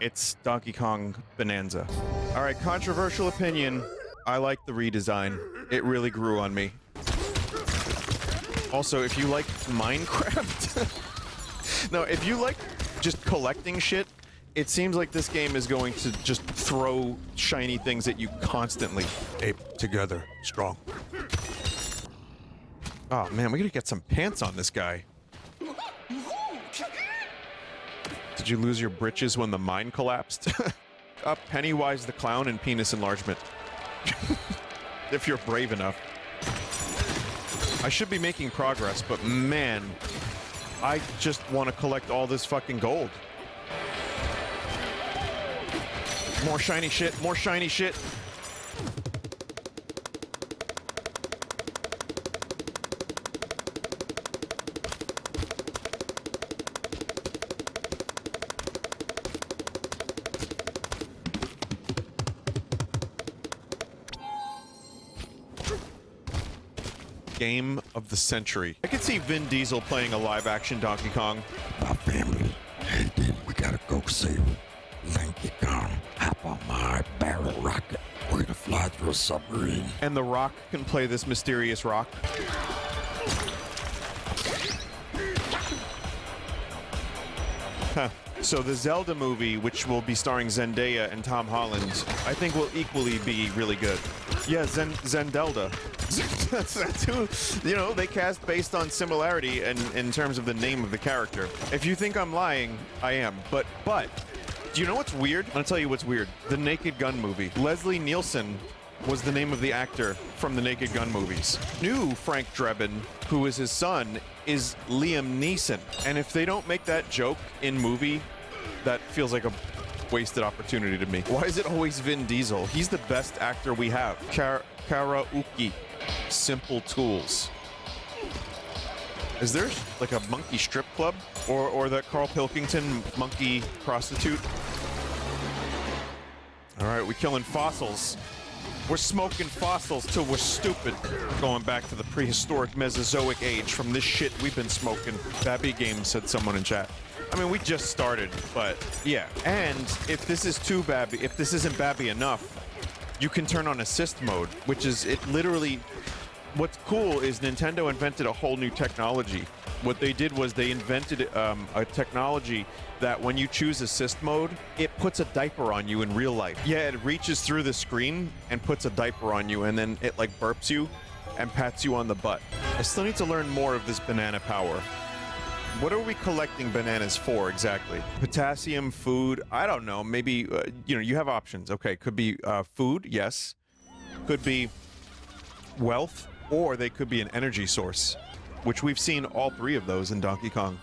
It's Donkey Kong Bananza. All right, controversial opinion. I like the redesign. It really grew on me. Also, if you like Minecraft... No, if you like just collecting shit, it seems like this game is going to just throw shiny things at you constantly. Ape, together, strong. Oh man, we gotta get some pants on this guy. Did you lose your britches when the mine collapsed? Pennywise the Clown and penis enlargement. If you're brave enough. I should be making progress, but man, I just want to collect all this fucking gold. More shiny shit, more shiny shit. Game of the century. I could see Vin Diesel playing a live-action Donkey Kong. My family, and then we gotta go save Donkey Kong. Hop on my barrel rocket. We're gonna fly through a submarine. And The Rock can play this mysterious rock. Huh. So the Zelda movie, which will be starring Zendaya and Tom Holland, I think will equally be really good. Yeah, Zendelda. That's who, you know, they cast based on similarity and in terms of the name of the character. If you think I'm lying, I am. But, do you know what's weird? I'm gonna tell you what's weird. The Naked Gun movie. Leslie Nielsen was the name of the actor from the Naked Gun movies. New Frank Drebin, who is his son, is Liam Neeson. And if they don't make that joke in movie, that feels like a wasted opportunity to me. Why is it always Vin Diesel? He's the best actor we have. Karaoke. Simple Tools. Is there like a monkey strip club? Or that Carl Pilkington monkey prostitute? Alright, we killing fossils. We're smoking fossils till we're stupid. Going back to the prehistoric Mesozoic age from this shit we've been smoking. Babby Games said someone in chat. I mean, we just started, but yeah. And if this is too babby, if this isn't babby enough, you can turn on assist mode, which is, it literally, what's cool is Nintendo invented a whole new technology. What they did was they invented a technology that when you choose assist mode, it puts a diaper on you in real life. Yeah, it reaches through the screen and puts a diaper on you, and then it like burps you and pats you on the butt. I still need to learn more of this banana power. What are we collecting bananas for exactly? Potassium, food, I don't know. Maybe, you know, you have options. Okay, could be food, yes. Could be wealth, or they could be an energy source, which we've seen all three of those in Donkey Kong.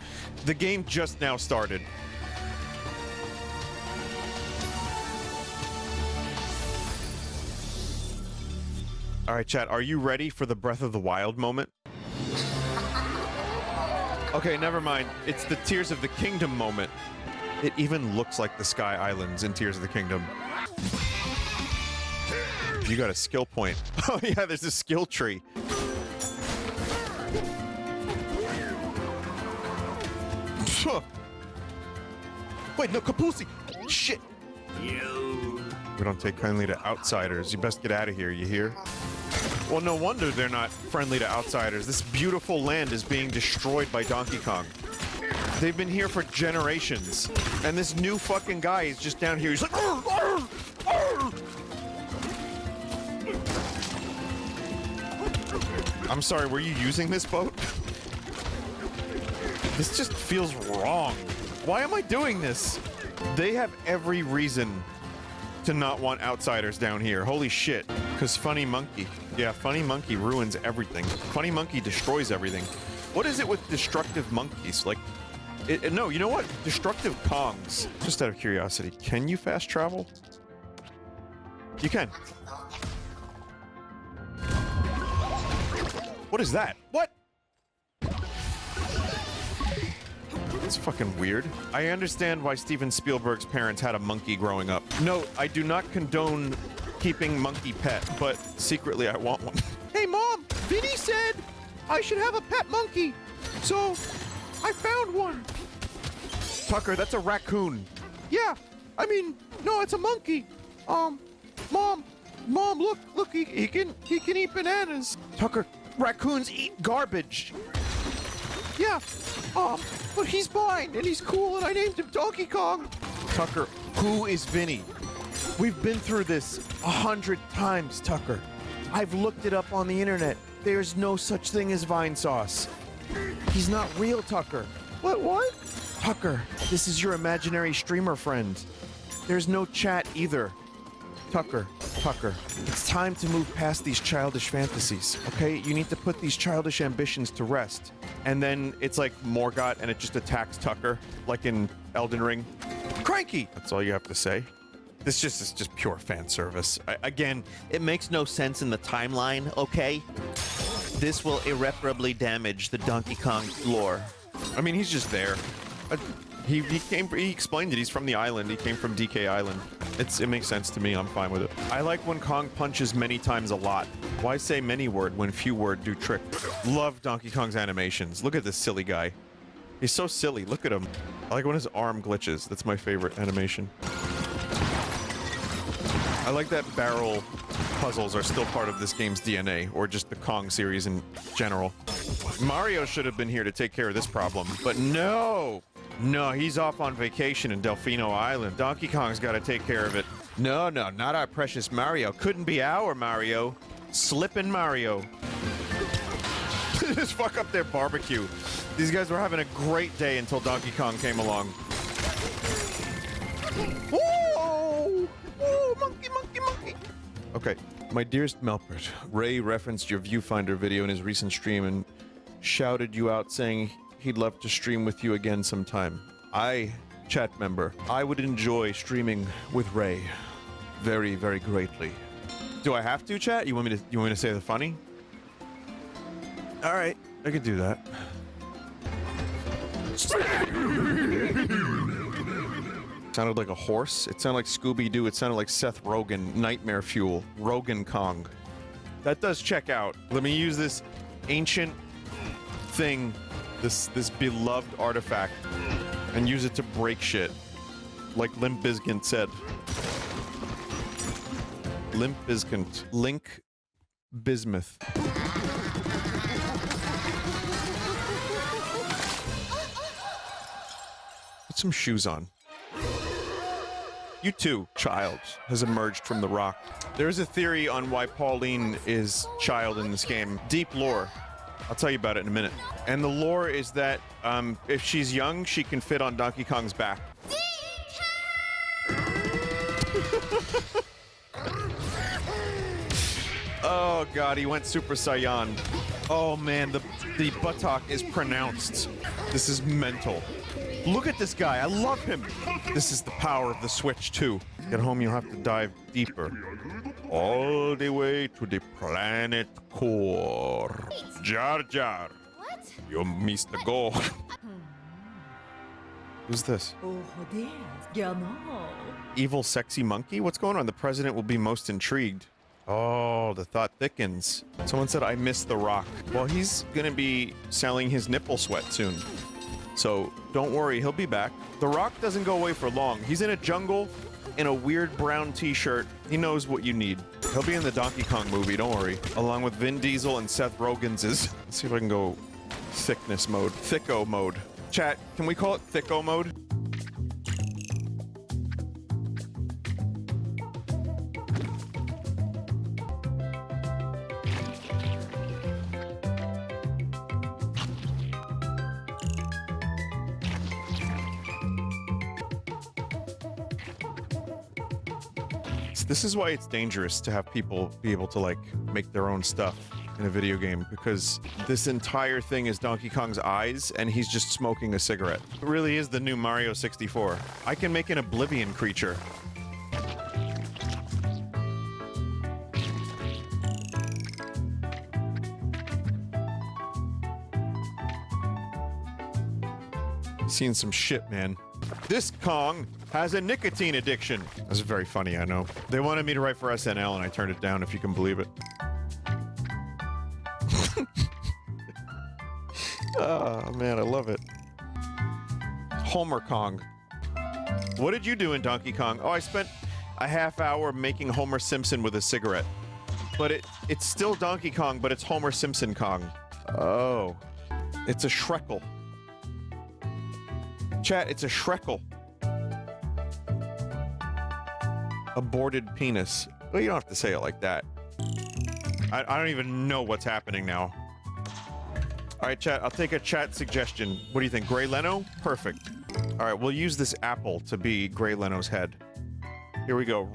The game just now started. All right, chat, are you ready for the Breath of the Wild moment? Okay, never mind. It's the Tears of the Kingdom moment. It even looks like the Sky Islands in Tears of the Kingdom. You got a skill point. Oh yeah, there's a skill tree. Wait, no, Kapusi! Shit! We don't take kindly to outsiders. You best get out of here, you hear? Well, no wonder they're not friendly to outsiders. This beautiful land is being destroyed by Donkey Kong. They've been here for generations. And this new fucking guy is just down here. He's like, arr, arr, arr. I'm sorry, were you using this boat? This just feels wrong. Why am I doing this? They have every reason to not want outsiders down here. Holy shit. Because Funny Monkey. Yeah, Funny Monkey ruins everything. Funny Monkey destroys everything. What is it with destructive monkeys? Like, no, you know what? Destructive Kongs. Just out of curiosity, can you fast travel? You can. What is that? What? It's fucking weird. I understand why Steven Spielberg's parents had a monkey growing up. No, I do not condone keeping monkey pet, but secretly I want one. Hey Mom, Vinny said I should have a pet monkey, so I found one. Tucker, that's a raccoon. Yeah, I mean, no, it's a monkey. Mom, look, he can eat bananas. Tucker, raccoons eat garbage. Yeah, but he's blind and he's cool and I named him Donkey Kong. Tucker, who is Vinny? We've been through this 100 times, Tucker. I've looked it up on the internet. There's no such thing as Vinesauce. He's not real, Tucker. What? Tucker, this is your imaginary streamer friend. There's no chat either. Tucker, it's time to move past these childish fantasies, okay? You need to put these childish ambitions to rest. And then it's like Morgott and it just attacks Tucker, like in Elden Ring. Cranky! That's all you have to say. This is just pure fan service. Again, it makes no sense in the timeline, okay? This will irreparably damage the Donkey Kong lore. I mean, he's just there. He explained it. He's from the island. He came from DK Island. It makes sense to me. I'm fine with it. I like when Kong punches many times a lot. Why say many word when few word do trick? Love Donkey Kong's animations. Look at this silly guy. He's so silly. Look at him. I like when his arm glitches. That's my favorite animation. I like that barrel puzzles are still part of this game's DNA, or just the Kong series in general. Mario should have been here to take care of this problem, but no! No, he's off on vacation in Delfino Island. Donkey Kong's got to take care of it. No, not our precious Mario. Couldn't be our Mario. Slippin' Mario. Just fuck up their barbecue. These guys were having a great day until Donkey Kong came along. Whoa! Whoa, monkey! Okay, my dearest Melpert, Ray referenced your Viewfinder video in his recent stream and shouted you out saying he'd love to stream with you again sometime. Chat member, I would enjoy streaming with Ray very, very greatly. Do I have to, chat? You want me to say the funny? All right, I could do that. Sounded like a horse. It sounded like Scooby-Doo. It sounded like Seth Rogen, Nightmare Fuel, Rogan Kong. That does check out. Let me use this ancient thing, this beloved artifact, and use it to break shit. Like Limp Bizkit said. Limp Bizkit. Link Bismuth. Put some shoes on. You too, child, has emerged from the rock. There's a theory on why Pauline is child in this game. Deep lore. I'll tell you about it in a minute. And the lore is that if she's young, she can fit on Donkey Kong's back. Oh god, he went Super Saiyan. Oh man, the buttock is pronounced. This is mental. Look at this guy, I love him! This is the power of the Switch too. Get home, you'll have to dive deeper. All the way to the planet core. Jar Jar. What? You missed the goal. Who's this? Evil sexy monkey? What's going on? The president will be most intrigued. Oh, the thought thickens. Someone said I missed The Rock. Well, he's gonna be selling his nipple sweat soon. So, don't worry, he'll be back. The Rock doesn't go away for long. He's in a jungle, in a weird brown t-shirt. He knows what you need. He'll be in the Donkey Kong movie, don't worry. Along with Vin Diesel and Seth Rogen's. Let's see if I can go thickness mode. Thicko mode. Chat, can we call it thicko mode? This is why it's dangerous to have people be able to, like, make their own stuff in a video game, because this entire thing is Donkey Kong's eyes, and he's just smoking a cigarette. It really is the new Mario 64. I can make an Oblivion creature. Seen some shit, man. This Kong has a nicotine addiction. That's very funny, I know. They wanted me to write for SNL and I turned it down, if you can believe it. Oh, man, I love it. Homer Kong. What did you do in Donkey Kong? Oh, I spent a half hour making Homer Simpson with a cigarette. But it's still Donkey Kong, but it's Homer Simpson Kong. Oh. It's a Shrekle. Chat, it's a Shrekle. Aborted penis. Well, you don't have to say it like that. I don't even know what's happening now. Alright, chat, I'll take a chat suggestion. What do you think? Gray Leno? Perfect. Alright, we'll use this apple to be Gray Leno's head. Here we go.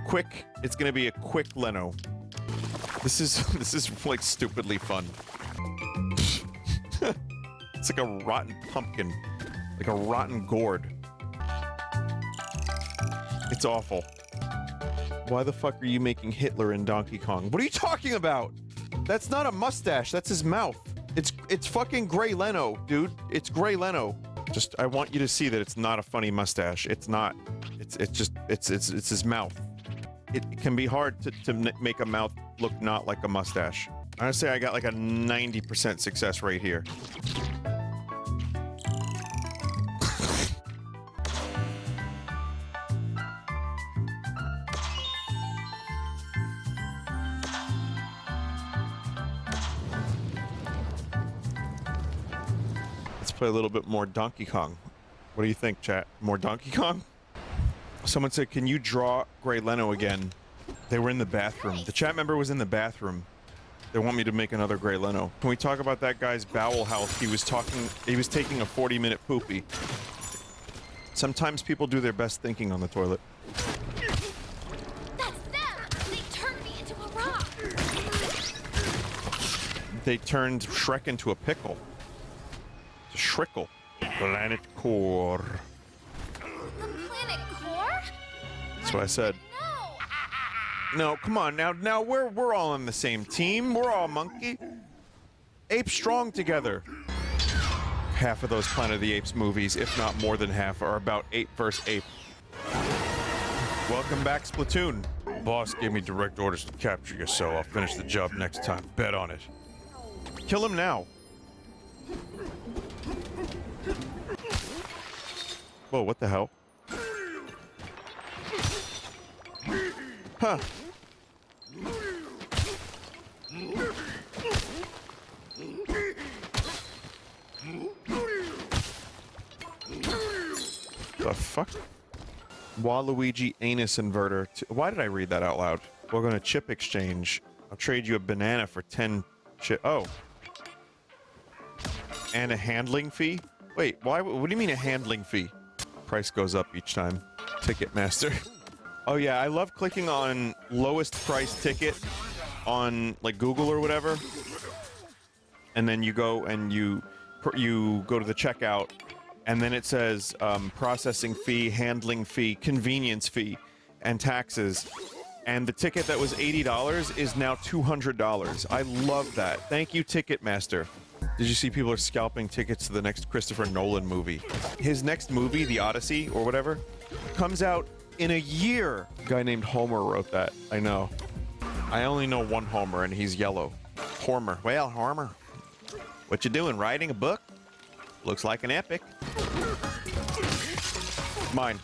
Quick. It's gonna be a quick Leno. This is like stupidly fun. It's like a rotten pumpkin. Like a rotten gourd. It's awful. Why the fuck are you making Hitler in Donkey Kong? What are you talking about? That's not a mustache, that's his mouth. It's fucking Gray Leno, dude. It's Gray Leno. Just, I want you to see that it's not a funny mustache. It's not. It's his mouth. It can be hard to make a mouth look not like a mustache. I'm gonna say I got like a 90% success rate here. Let's play a little bit more Donkey Kong. What do you think, chat? More Donkey Kong? Someone said, can you draw Gray Leno again? They were in the bathroom. The chat member was in the bathroom. They want me to make another Gray Leno. Can we talk about that guy's bowel health? He was taking a 40-minute poopy. Sometimes people do their best thinking on the toilet. That's them! They turned me into a rock! They turned Shrek into a pickle. It's a Shrickle. Planet Core. The planet core? That's what I said. No! No, come on, now we're all on the same team. We're all monkey. Ape strong together. Half of those Planet of the Apes movies, if not more than half, are about ape versus ape. Welcome back, Splatoon. Boss gave me direct orders to capture you, so I'll finish the job next time. Bet on it. Kill him now. Whoa, what the hell? Huh. The fuck? Waluigi anus inverter. Why did I read that out loud? We're gonna chip exchange. I'll trade you a banana for 10 chip. Oh. And a handling fee? Wait, why? What do you mean a handling fee? Price goes up each time. Ticketmaster. Oh yeah, I love clicking on lowest price ticket on like Google or whatever. And then you go and you go to the checkout and then it says processing fee, handling fee, convenience fee, and taxes. And the ticket that was $80 is now $200. I love that. Thank you, Ticketmaster. Did you see people are scalping tickets to the next Christopher Nolan movie? His next movie, The Odyssey or whatever, comes out in a year. A guy named Homer wrote that. I know. I only know one Homer and he's yellow. Homer. Well, Homer, what you doing? Writing a book? Looks like an epic. Mine.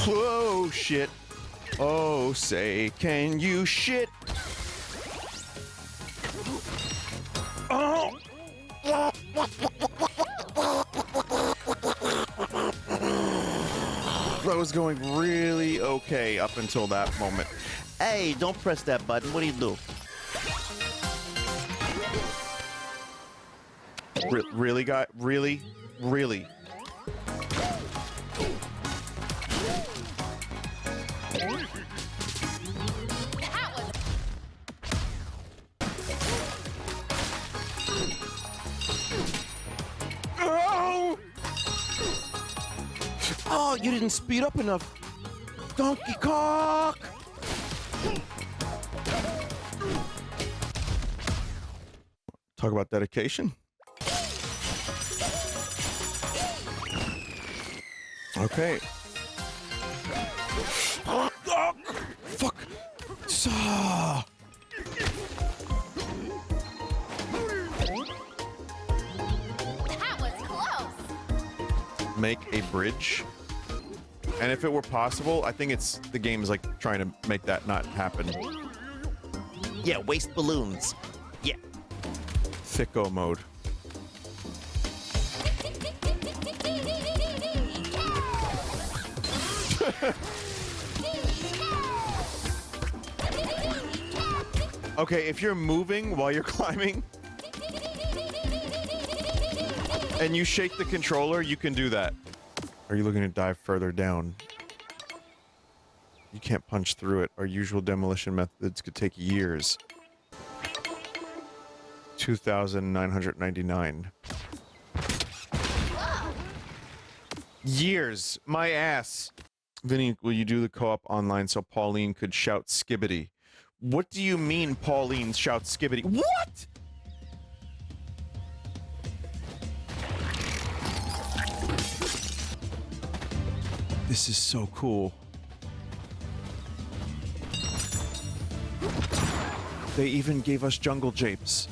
Whoa, shit. Oh, say, can you shit? Oh! That was going really okay up until that moment. Hey, don't press that button. What do you do? Really, guy? Really? Really? Oh! Oh, you didn't speed up enough. Donkey Kong! Talk about dedication. Okay. Oh, fuck. make a bridge. And if it were possible, I think it's the game's like trying to make that not happen. Yeah, waste balloons. Yeah. Thicko mode. Okay, if you're moving while you're climbing and you shake the controller, you can do that. Are you looking to dive further down? You can't punch through it. Our usual demolition methods could take years. 2,999. Years. My ass. Vinny, will you do the co-op online so Pauline could shout skibbity? What do you mean Pauline shouts skibbity? What? This is so cool. They even gave us jungle japes.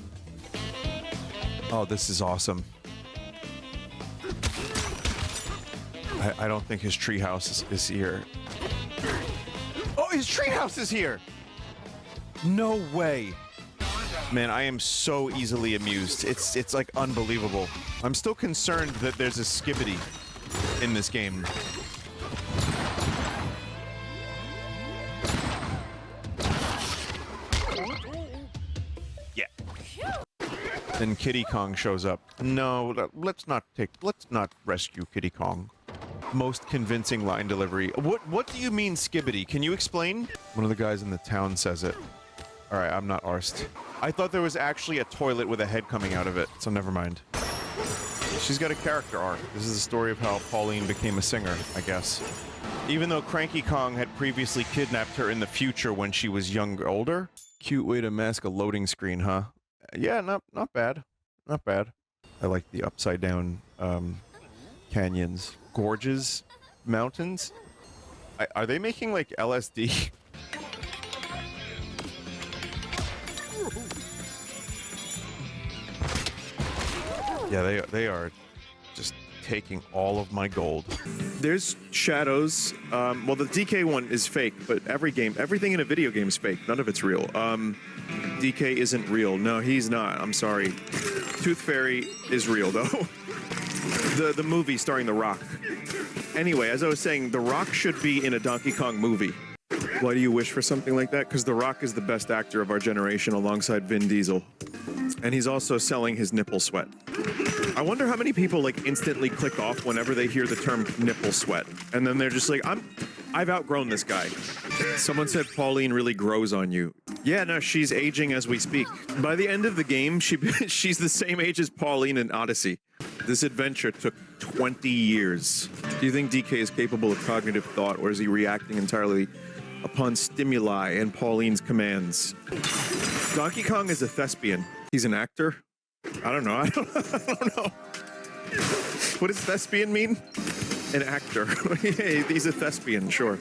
Oh, this is awesome. I don't think his treehouse is here. Oh, his treehouse is here! No way. Man, I am so easily amused. It's like unbelievable. I'm still concerned that there's a skibbity in this game. Yeah. Then Kitty Kong shows up. No, let's not rescue Kitty Kong. Most convincing line delivery. What do you mean skibbity? Can you explain? One of the guys in the town says it. All right, I'm not arsed. I thought there was actually a toilet with a head coming out of it, so never mind. She's got a character arc. This is the story of how Pauline became a singer, I guess. Even though Cranky Kong had previously kidnapped her in the future when she was older. Cute way to mask a loading screen, huh? Yeah, not bad. Not bad. I like the upside down canyons. Gorges, mountains. Are they making like LSD? Yeah, they are just taking all of my gold. There's shadows. Well, the DK one is fake, but everything in a video game is fake. None of it's real. DK isn't real. No, he's not. I'm sorry. Tooth Fairy is real though. The movie starring The Rock. Anyway, as I was saying, The Rock should be in a Donkey Kong movie. Why do you wish for something like that? Because The Rock is the best actor of our generation alongside Vin Diesel. And he's also selling his nipple sweat. I wonder how many people like instantly click off whenever they hear the term nipple sweat. And then they're just like, I've outgrown this guy. Someone said Pauline really grows on you. Yeah, no, she's aging as we speak. By the end of the game, she's the same age as Pauline in Odyssey. This adventure took 20 years. Do you think DK is capable of cognitive thought, or is he reacting entirely upon stimuli and Pauline's commands? Donkey Kong is a thespian. He's an actor? I don't know. I don't know. What does thespian mean? An actor. Hey, he's a thespian, sure.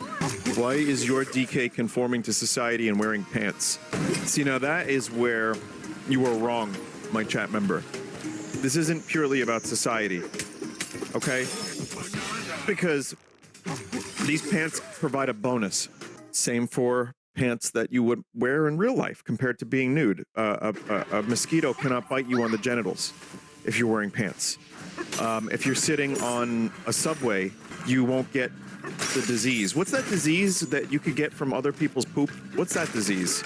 Why is your DK conforming to society and wearing pants? See, now that is where you were wrong, my chat member. This isn't purely about society, okay? Because these pants provide a bonus. Same for pants that you would wear in real life compared to being nude. A mosquito cannot bite you on the genitals if you're wearing pants. If you're sitting on a subway, you won't get the disease. What's that disease that you could get from other people's poop? What's that disease?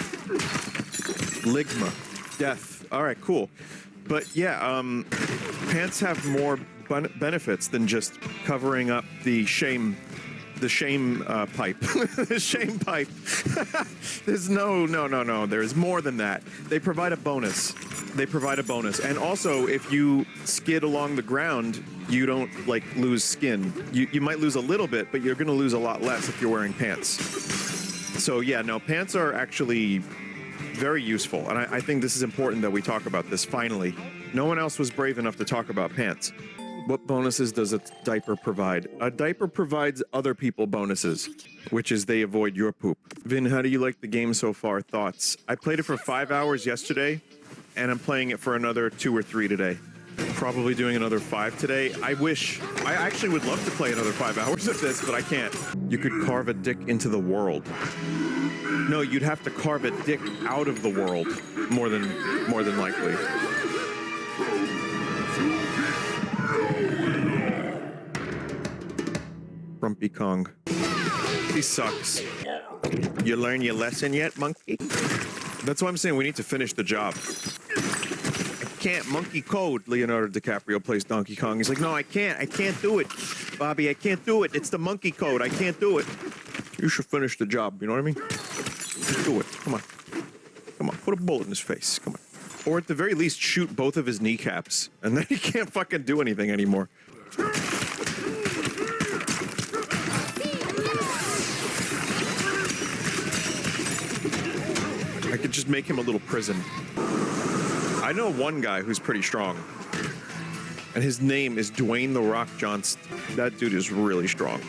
Ligma. Death. All right, cool. But yeah, pants have more benefits than just covering up the shame pipe. The shame pipe. There's no. There's more than that. They provide a bonus. And also, if you skid along the ground, you don't like lose skin. You might lose a little bit, but you're gonna lose a lot less if you're wearing pants. So yeah, no, pants are actually very useful, and I think this is important that we talk about this finally. No one else was brave enough to talk about pants. What bonuses does a diaper provide? A diaper provides other people bonuses, which is they avoid your poop. Vin, how do you like the game so far? Thoughts? I played it for 5 hours yesterday, and I'm playing it for another 2 or 3 today. Probably doing another 5 today. I actually would love to play another 5 hours of this, but I can't. You could carve a dick into the world. No, you'd have to carve a dick out of the world, more than likely. Grumpy Kong. He sucks. You learn your lesson yet, monkey? That's why I'm saying we need to finish the job. I can't monkey code. Leonardo DiCaprio plays Donkey Kong. He's like, no, I can't do it. Bobby, I can't do it. It's the monkey code. I can't do it. You should finish the job, you know what I mean? Just do it. Come on. Come on, put a bullet in his face. Come on. Or at the very least, shoot both of his kneecaps. And then he can't fucking do anything anymore. I could just make him a little prison. I know one guy who's pretty strong. And his name is Dwayne The Rock Johnson. That dude is really strong.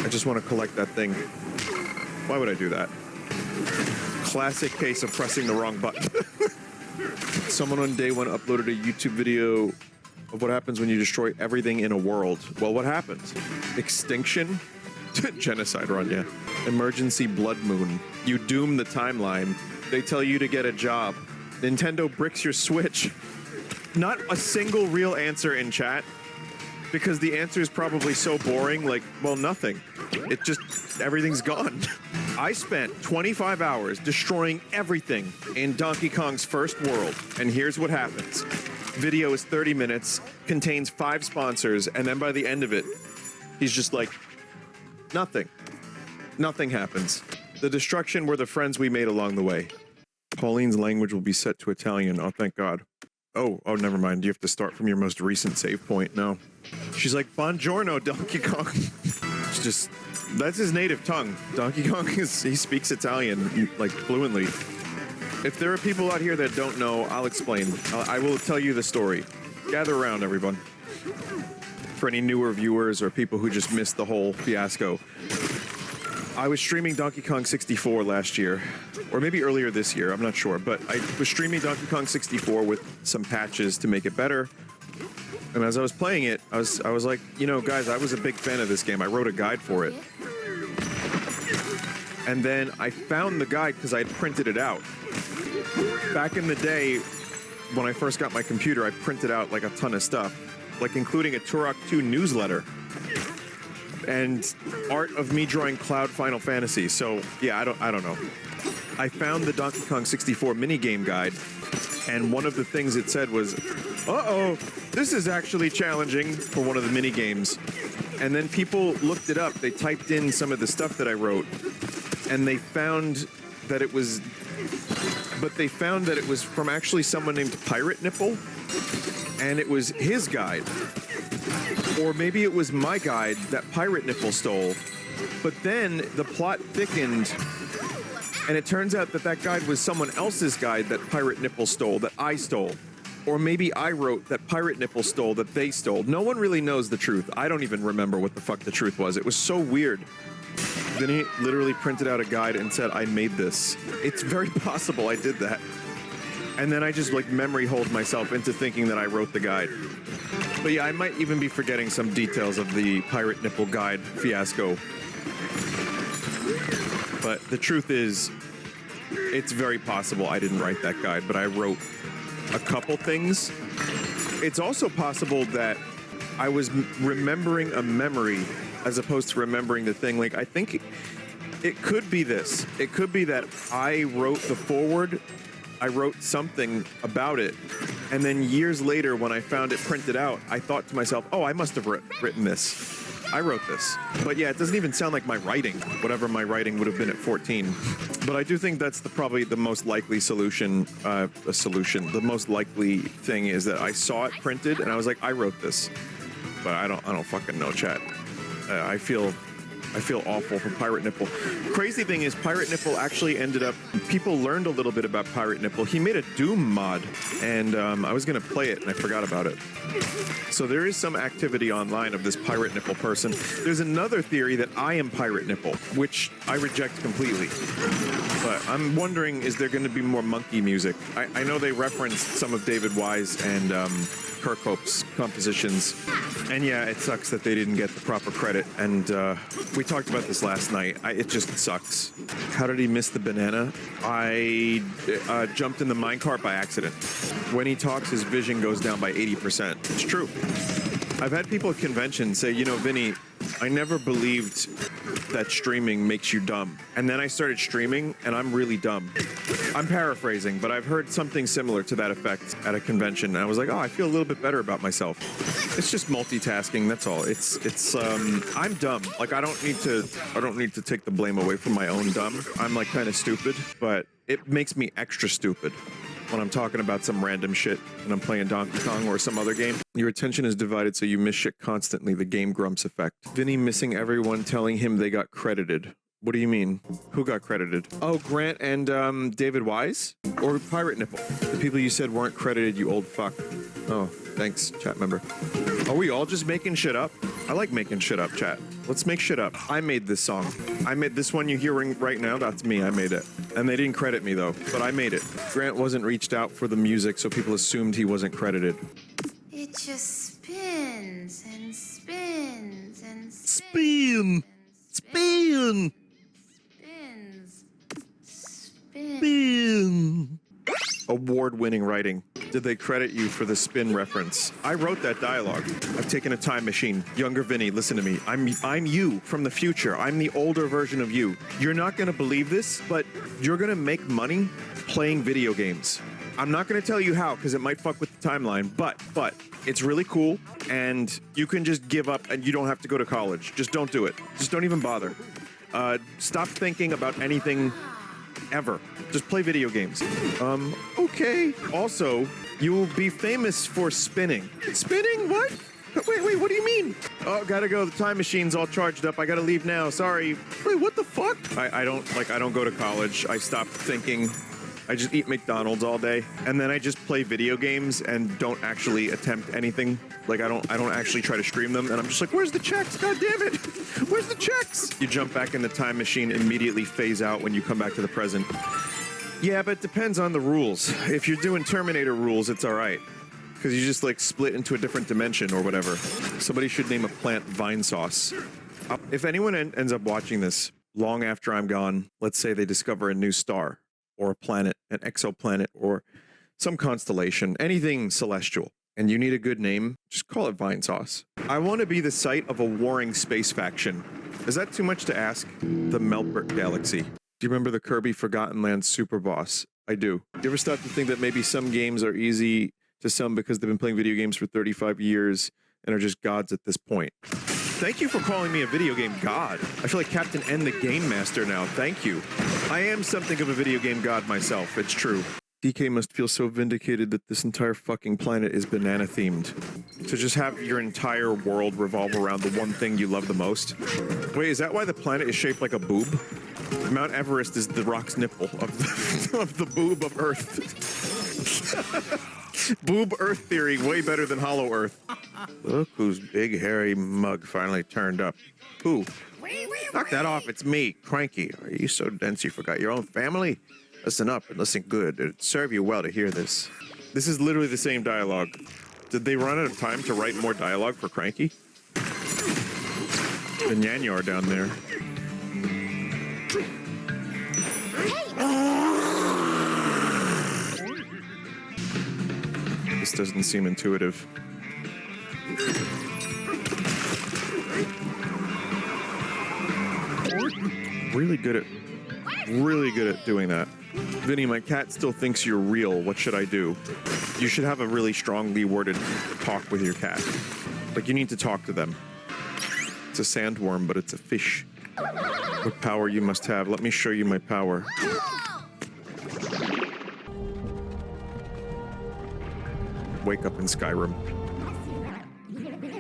I just want to collect that thing. Why would I do that? Classic case of pressing the wrong button. Someone on day 1 uploaded a YouTube video of what happens when you destroy everything in a world. Well, what happens? Extinction? Genocide run, yeah. Emergency blood moon. You doom the timeline. They tell you to get a job. Nintendo bricks your Switch. Not a single real answer in chat. Because the answer is probably so boring, like, well, nothing. It just, everything's gone. I spent 25 hours destroying everything in Donkey Kong's first world, and here's what happens. Video is 30 minutes, contains 5 sponsors, and then by the end of it, he's just like, nothing. Nothing happens. The destruction were the friends we made along the way. Pauline's language will be set to Italian. Oh, thank God. Oh, never mind. You have to start from your most recent save point. No. She's like, Buongiorno, Donkey Kong. It's just, that's his native tongue. Donkey Kong he speaks Italian, like, fluently. If there are people out here that don't know, I'll explain. I will tell you the story. Gather around, everyone. For any newer viewers or people who just missed the whole fiasco. I was streaming Donkey Kong 64 last year, or maybe earlier this year, I'm not sure, but I was streaming Donkey Kong 64 with some patches to make it better. And as I was playing it, I was like, you know, guys, I was a big fan of this game. I wrote a guide for it. And then I found the guide because I had printed it out. Back in the day, when I first got my computer, I printed out like a ton of stuff, like including a Turok 2 newsletter and art of me drawing Cloud Final Fantasy. So yeah, I don't know. I found the Donkey Kong 64 minigame guide, and one of the things it said was, uh-oh, this is actually challenging for one of the minigames. And then people looked it up. They typed in some of the stuff that I wrote, and they found that it was, from actually someone named Pirate Nipple, and it was his guide. Or maybe it was my guide that Pirate Nipple stole. But then the plot thickened, and it turns out that that guide was someone else's guide that Pirate Nipple stole, that I stole. Or maybe I wrote that Pirate Nipple stole, that they stole. No one really knows the truth. I don't even remember what the fuck the truth was. It was so weird. Then he literally printed out a guide and said, I made this. It's very possible I did that. And then I just like memory hold myself into thinking that I wrote the guide. But yeah, I might even be forgetting some details of the Pirate Nipple guide fiasco. But the truth is, it's very possible I didn't write that guide, but I wrote a couple things. It's also possible that I was remembering a memory as opposed to remembering the thing. Like, I think it could be this. It could be that I wrote the foreword, I wrote something about it, and then years later when I found it printed out, I thought to myself, oh, I must have written this. I wrote this. But yeah, it doesn't even sound like my writing, whatever my writing would have been at 14. But I do think that's probably the most likely solution. The most likely thing is that I saw it printed and I was like, I wrote this. But I don't fucking know, chat. I feel I feel awful for Pirate Nipple. Crazy thing is, Pirate Nipple actually ended up, people learned a little bit about Pirate Nipple. He made a Doom mod, and I was gonna play it, and I forgot about it. So there is some activity online of this Pirate Nipple person. There's another theory that I am Pirate Nipple, which I reject completely. But I'm wondering, is there gonna be more monkey music? I know they referenced some of David Wise and Kirkhope's compositions. And yeah, it sucks that they didn't get the proper credit. And we talked about this last night. It just sucks. How did he miss the banana? I jumped in the minecart by accident. When he talks, his vision goes down by 80%. It's true. I've had people at conventions say, you know, Vinny, I never believed that streaming makes you dumb. And then I started streaming, and I'm really dumb. I'm paraphrasing, but I've heard something similar to that effect at a convention. And I was like, oh, I feel a little bit better about myself. It's just multitasking, that's all. I'm dumb. Like, I don't need to take the blame away from my own dumb. I'm like kind of stupid, but it makes me extra stupid when I'm talking about some random shit and I'm playing Donkey Kong or some other game. Your attention is divided so you miss shit constantly, the Game Grumps effect. Vinny missing everyone telling him they got credited. What do you mean? Who got credited? Oh, Grant and David Wise? Or Pirate Nipple? The people you said weren't credited, you old fuck. Oh, thanks, chat member. Are we all just making shit up? I like making shit up, chat. Let's make shit up. I made this song. I made this one you're hearing right now. That's me. I made it. And they didn't credit me, though. But I made it. Grant wasn't reached out for the music, so people assumed he wasn't credited. It just spins and spins and Spin! Spin! spins. Spin. Spin! Award-winning writing. Did they credit you for the spin reference? I wrote that dialogue. I've taken a time machine. Younger Vinny, listen to me. I'm you from the future. I'm the older version of you. You're not gonna believe this, but you're gonna make money playing video games. I'm not gonna tell you how, because it might fuck with the timeline, but it's really cool, and you can just give up and you don't have to go to college. Just don't do it. Just don't even bother. Stop thinking about anything ever. Just play video games. Okay. Also, you will be famous for spinning. Spinning? What? Wait, what do you mean? Oh, gotta go. The time machine's all charged up. I gotta leave now. Sorry. Wait, what the fuck? I don't go to college. I stopped thinking. I just eat McDonald's all day, and then I just play video games and don't actually attempt anything. Like I don't actually try to stream them, and I'm just like, where's the checks? God damn it! Where's the checks? You jump back in the time machine, immediately phase out when you come back to the present. Yeah, but it depends on the rules. If you're doing Terminator rules, it's all right, because you just like split into a different dimension or whatever. Somebody should name a plant Vinesauce. If anyone ends up watching this long after I'm gone, let's say they discover a new star, or a planet, an exoplanet, or some constellation, anything celestial, and you need a good name, just call it Vinesauce. I want to be the site of a warring space faction. Is that too much to ask? The Melbert Galaxy. Do you remember the Kirby Forgotten Land super boss? I do. You ever stop to think that maybe some games are easy to some because they've been playing video games for 35 years and are just gods at this point? Thank you for calling me a video game god. I feel like Captain N the Game Master now. Thank you. I am something of a video game god myself. It's true. DK must feel so vindicated that this entire fucking planet is banana themed. To just have your entire world revolve around the one thing you love the most. Wait, is that why the planet is shaped like a boob? Mount Everest is the rock's nipple of the boob of Earth. Boob Earth theory, way better than Hollow Earth. Look whose big hairy mug finally turned up. Who? Knock that off, it's me, Cranky. Are you so dense you forgot your own family? Listen up and listen good. It'd serve you well to hear this. This is literally the same dialogue. Did they run out of time to write more dialogue for Cranky? The Nyanyar down there. This doesn't seem intuitive. Really good at doing that. Vinny, my cat still thinks you're real. What should I do? You should have a really strongly worded talk with your cat. Like, you need to talk to them. It's a sandworm, but it's a fish. What power you must have. Let me show you my power. Wake up in Skyrim.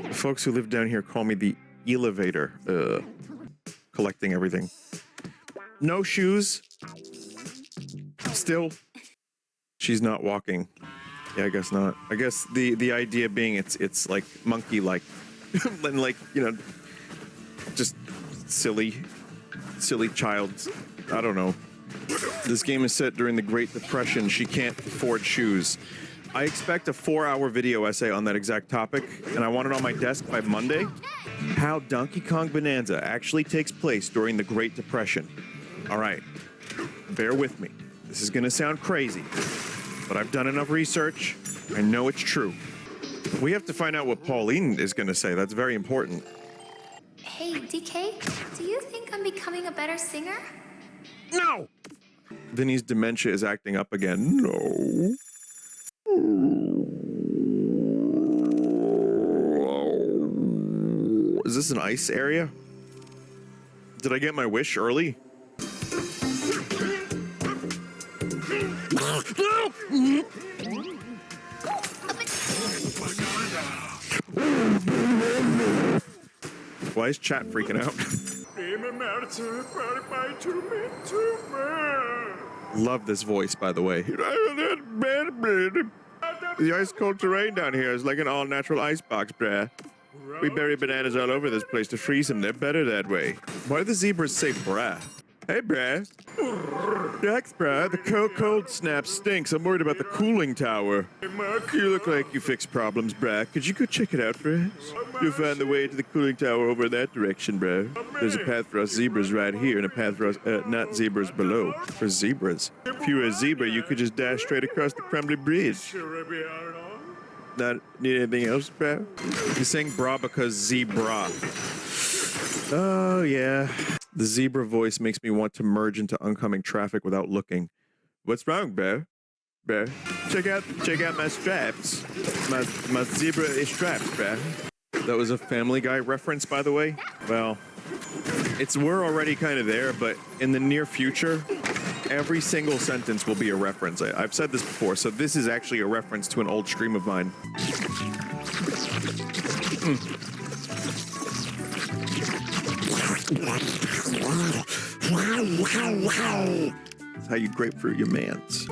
The folks who live down here call me the elevator. collecting everything. No shoes. Still, she's not walking. Yeah, I guess not. I guess the idea being it's like monkey-like, and like, you know, just silly child. I don't know. This game is set during the Great Depression. She can't afford shoes. I expect a 4-hour video essay on that exact topic, and I want it on my desk by Monday. How Donkey Kong Bonanza actually takes place during the Great Depression. All right, bear with me. This is gonna sound crazy, but I've done enough research. I know it's true. We have to find out what Pauline is gonna say. That's very important. Hey, DK, do you think I'm becoming a better singer? No! Vinny's dementia is acting up again. No. Is this an ice area? Did I get my wish early? Why is chat freaking out? Love this voice, by the way. The ice cold terrain down here is like an all natural ice box, bruh. We bury bananas all over this place to freeze them. They're better that way. Why do the zebras say bruh? Hey, bruh. Relax, bruh. The cold snap stinks. I'm worried about the cooling tower. You look like you fix problems, bruh. Could you go check it out for us? You'll find the way to the cooling tower over in that direction, bruh. There's a path for us zebras right here and a path for us, not zebras below. For zebras. If you were a zebra, you could just dash straight across the crumbly bridge. Not need anything else, bruh? He's saying bra because zebra. Oh, yeah. The zebra voice makes me want to merge into oncoming traffic without looking. What's wrong, bruh? Bruh. Check out my straps. My zebra is strapped, bruh. That was a Family Guy reference, by the way. Well, we're already kind of there, but in the near future, every single sentence will be a reference. I've said this before, so this is actually a reference to an old stream of mine. That's how you grapefruit your mans.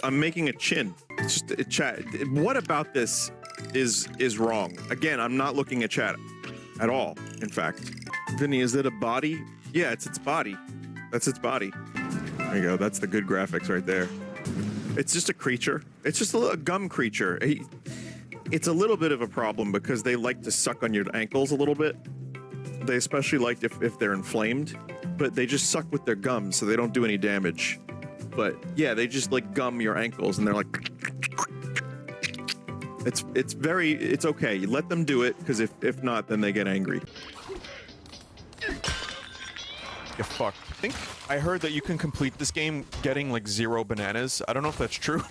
I'm making a chin. It's just a chat. What about this is wrong? Again, I'm not looking at chat at all, in fact. Vinny, is it a body? Yeah, it's its body. That's its body. There you go. That's the good graphics right there. It's just a creature. It's just a gum creature. It's a little bit of a problem because they like to suck on your ankles a little bit. They especially like if they're inflamed, but they just suck with their gums so they don't do any damage. But yeah, they just like gum your ankles and they're like... It's okay. You let them do it because if not, then they get angry. You fucked. I heard that you can complete this game getting like 0 bananas. I don't know if that's true.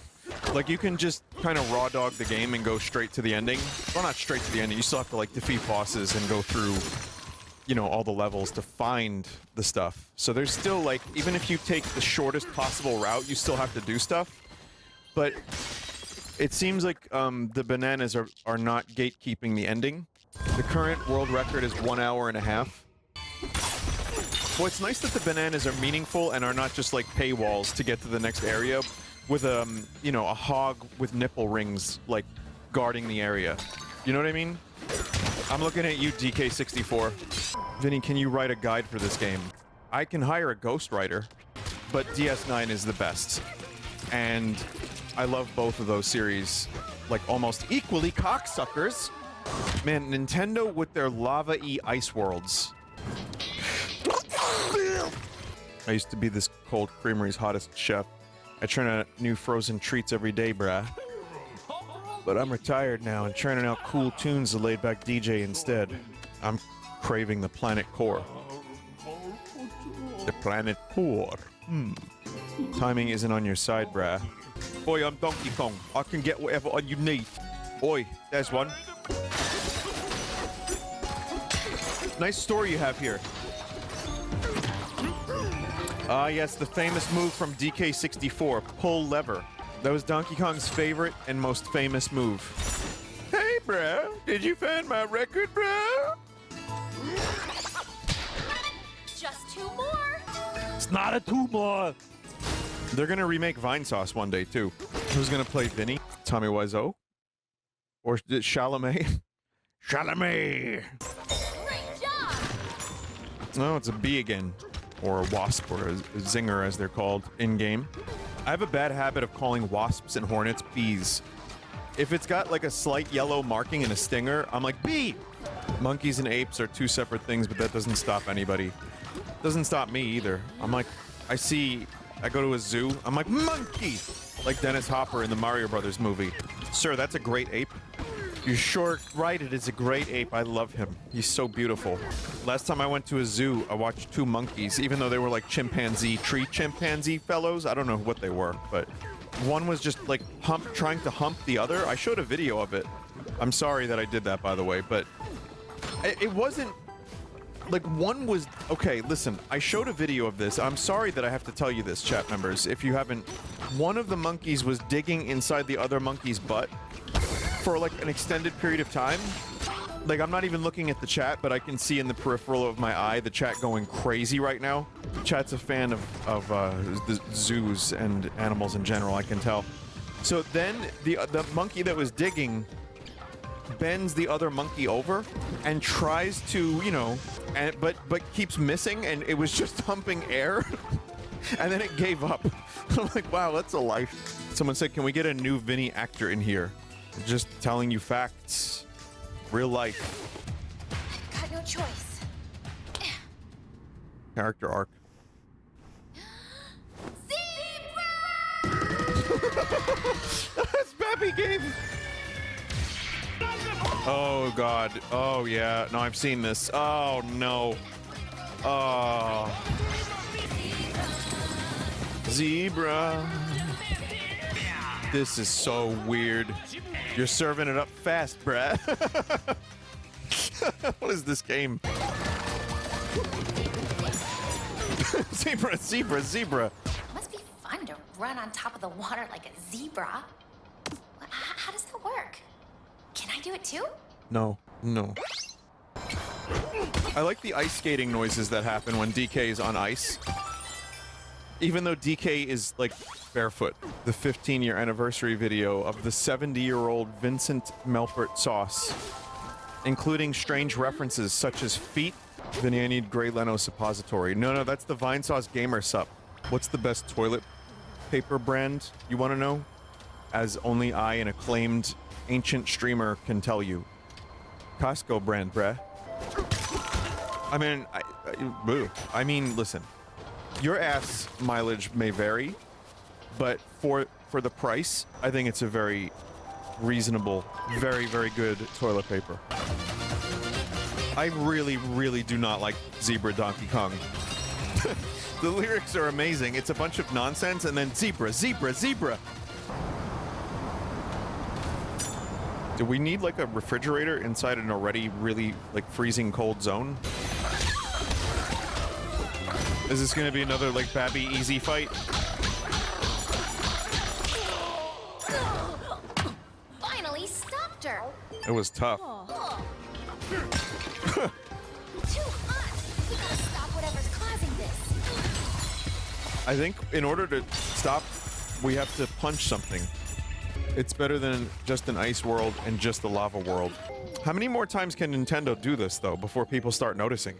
Like, you can just kind of raw dog the game and go straight to the ending. Well, not straight to the ending. You still have to, like, defeat bosses and go through, you know, all the levels to find the stuff. So there's still, like, even if you take the shortest possible route, you still have to do stuff. But it seems like the bananas are not gatekeeping the ending. The current world record is 1 hour and a half. Well, it's nice that the bananas are meaningful and are not just, like, paywalls to get to the next area. With you know, a hog with nipple rings, like, guarding the area. You know what I mean? I'm looking at you, DK64. Vinny, can you write a guide for this game? I can hire a ghostwriter, but DS9 is the best. And I love both of those series, like, almost equally, cocksuckers. Man, Nintendo with their lava-y ice worlds. I used to be this cold creamery's hottest chef. I churn out new frozen treats every day, brah. But I'm retired now and churning out cool tunes to laid-back DJ instead. I'm craving the planet core. The planet core. Timing isn't on your side, brah. Boy, I'm Donkey Kong. I can get whatever you need. Oi, there's one. Nice story you have here. Ah, yes, the famous move from DK64, pull lever. That was Donkey Kong's favorite and most famous move. Hey, bro, did you find my record, bro? Two more. It's not a tumor. They're gonna remake Vinesauce one day too. Who's gonna play Vinny? Tommy Wiseau? Or Chalamet? Chalamet! Great job. No, it's a bee again. Or a wasp, or a zinger as they're called in-game. I have a bad habit of calling wasps and hornets bees. If it's got like a slight yellow marking and a stinger, I'm like, bee! Monkeys and apes are two separate things, but that doesn't stop anybody. Doesn't stop me either. I'm like, I go to a zoo, I'm like, monkey! Like Dennis Hopper in the Mario Brothers movie. Sir, that's a great ape. You're sure right, it is a great ape. I love him. He's so beautiful. Last time I went to a zoo, I watched two monkeys, even though they were like tree chimpanzee fellows. I don't know what they were, but one was just like trying to hump the other. I showed a video of it. I'm sorry that I did that, by the way, but it wasn't like one was okay. Listen, I showed a video of this. I'm sorry that I have to tell you this, chat members. If you haven't, one of the monkeys was digging inside the other monkey's butt for like an extended period of time. Like, I'm not even looking at the chat, but I can see in the peripheral of my eye the chat going crazy right now. Chat's a fan of the zoos and animals in general, I can tell. So then the monkey that was digging bends the other monkey over and tries to, you know, but keeps missing, and it was just humping air. And then it gave up. I'm like, wow, that's a life. Someone said, can we get a new Vinny actor in here? Just telling you facts. Real life. Got no choice. Character arc. That's Bappy Game. Oh god. Oh yeah. No, I've seen this. Oh no. Oh. Zebra. This is so weird. You're serving it up fast, bruh. What is this game? Zebra. Must be fun to run on top of the water like a zebra. How does that work? Can I do it too? No. I like the ice skating noises that happen when DK is on ice. Even though DK is like barefoot. The 15-year anniversary video of the 70-year-old Vincent Melfort sauce, including strange references such as feet. Vinny, I need Grey Leno suppository. No, that's the Vinesauce Gamer Sup. What's the best toilet paper brand, you want to know? As only I, an acclaimed ancient streamer, can tell you. Costco brand, bruh. I mean, listen. Your ass mileage may vary, but for the price, I think it's a very reasonable, very, very good toilet paper. I really do not like Zebra Donkey Kong. The lyrics are amazing. It's a bunch of nonsense and then zebra. Do we need like a refrigerator inside an already really like freezing cold zone? Is this gonna be another like Babby easy fight? Finally stopped her. It was tough. Too hot. We gotta stop whatever's causing this. I think in order to stop, we have to punch something. It's better than just an ice world and just the lava world. How many more times can Nintendo do this though before people start noticing?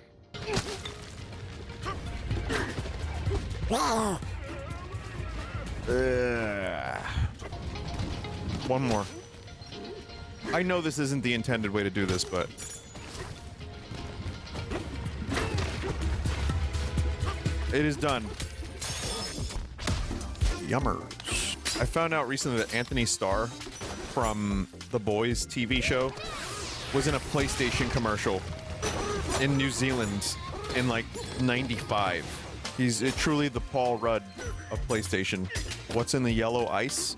One more. I know this isn't the intended way to do this, but it is done. Yummers. I found out recently that Anthony Starr from The Boys TV show was in a PlayStation commercial in New Zealand in like '95. He's truly the Paul Rudd of PlayStation. What's in the yellow ice?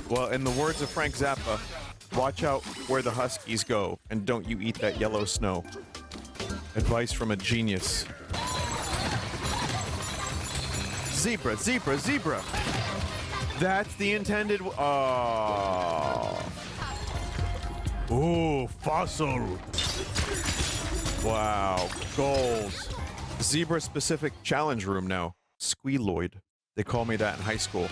Well, in the words of Frank Zappa, watch out where the huskies go and don't you eat that yellow snow. Advice from a genius. Zebra. That's the intended. Oh. Ooh, fossil. Wow, gold. Zebra-specific challenge room now. Squealoid. They call me that in high school.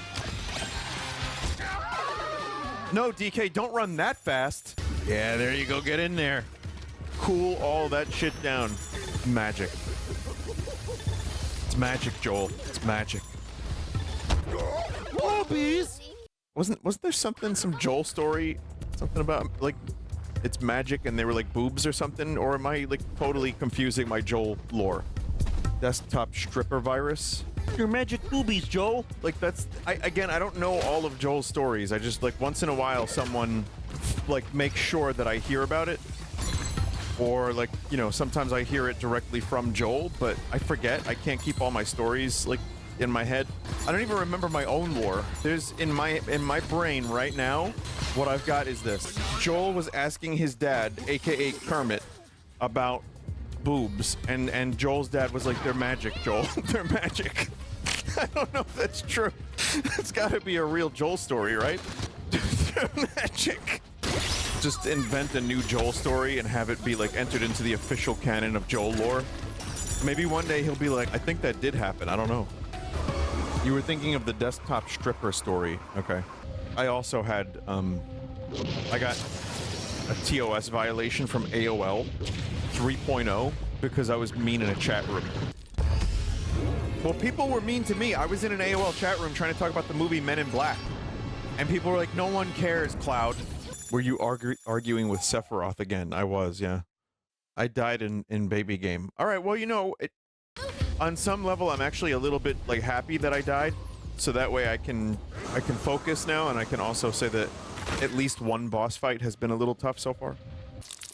No, DK, don't run that fast. Yeah, there you go. Get in there. Cool all that shit down. Magic. It's magic, Joel. It's magic. Boobies! Wasn't there some Joel story? Something about, like, it's magic and they were like boobs or something? Or am I, like, totally confusing my Joel lore? Desktop stripper virus? Your magic boobies, Joel. Like, that's, I don't know all of Joel's stories. I just, like, once in a while someone, like, makes sure that I hear about it. Or, like, you know, sometimes I hear it directly from Joel, but I forget. I can't keep all my stories, like, in my head. I don't even remember my own lore. There's, in my brain right now, what I've got is this. Joel was asking his dad, aka Kermit, about boobs, and Joel's dad was like, they're magic, Joel. They're magic. I don't know if that's true. It's gotta be a real Joel story, right? They're magic. Just invent a new Joel story and have it be, like, entered into the official canon of Joel lore. Maybe one day he'll be like, I think that did happen. I don't know. You were thinking of the desktop stripper story. Okay. I also had, I got a TOS violation from AOL 3.0 because I was mean in a chat room. Well, people were mean to me. I was in an AOL chat room trying to talk about the movie Men in Black. And people were like, no one cares, Cloud. Were you arguing with Sephiroth again? I was, yeah. I died in baby game. All right, well, you know, on some level, I'm actually a little bit, like, happy that I died. So that way I can focus now, and I can also say that at least one boss fight has been a little tough so far.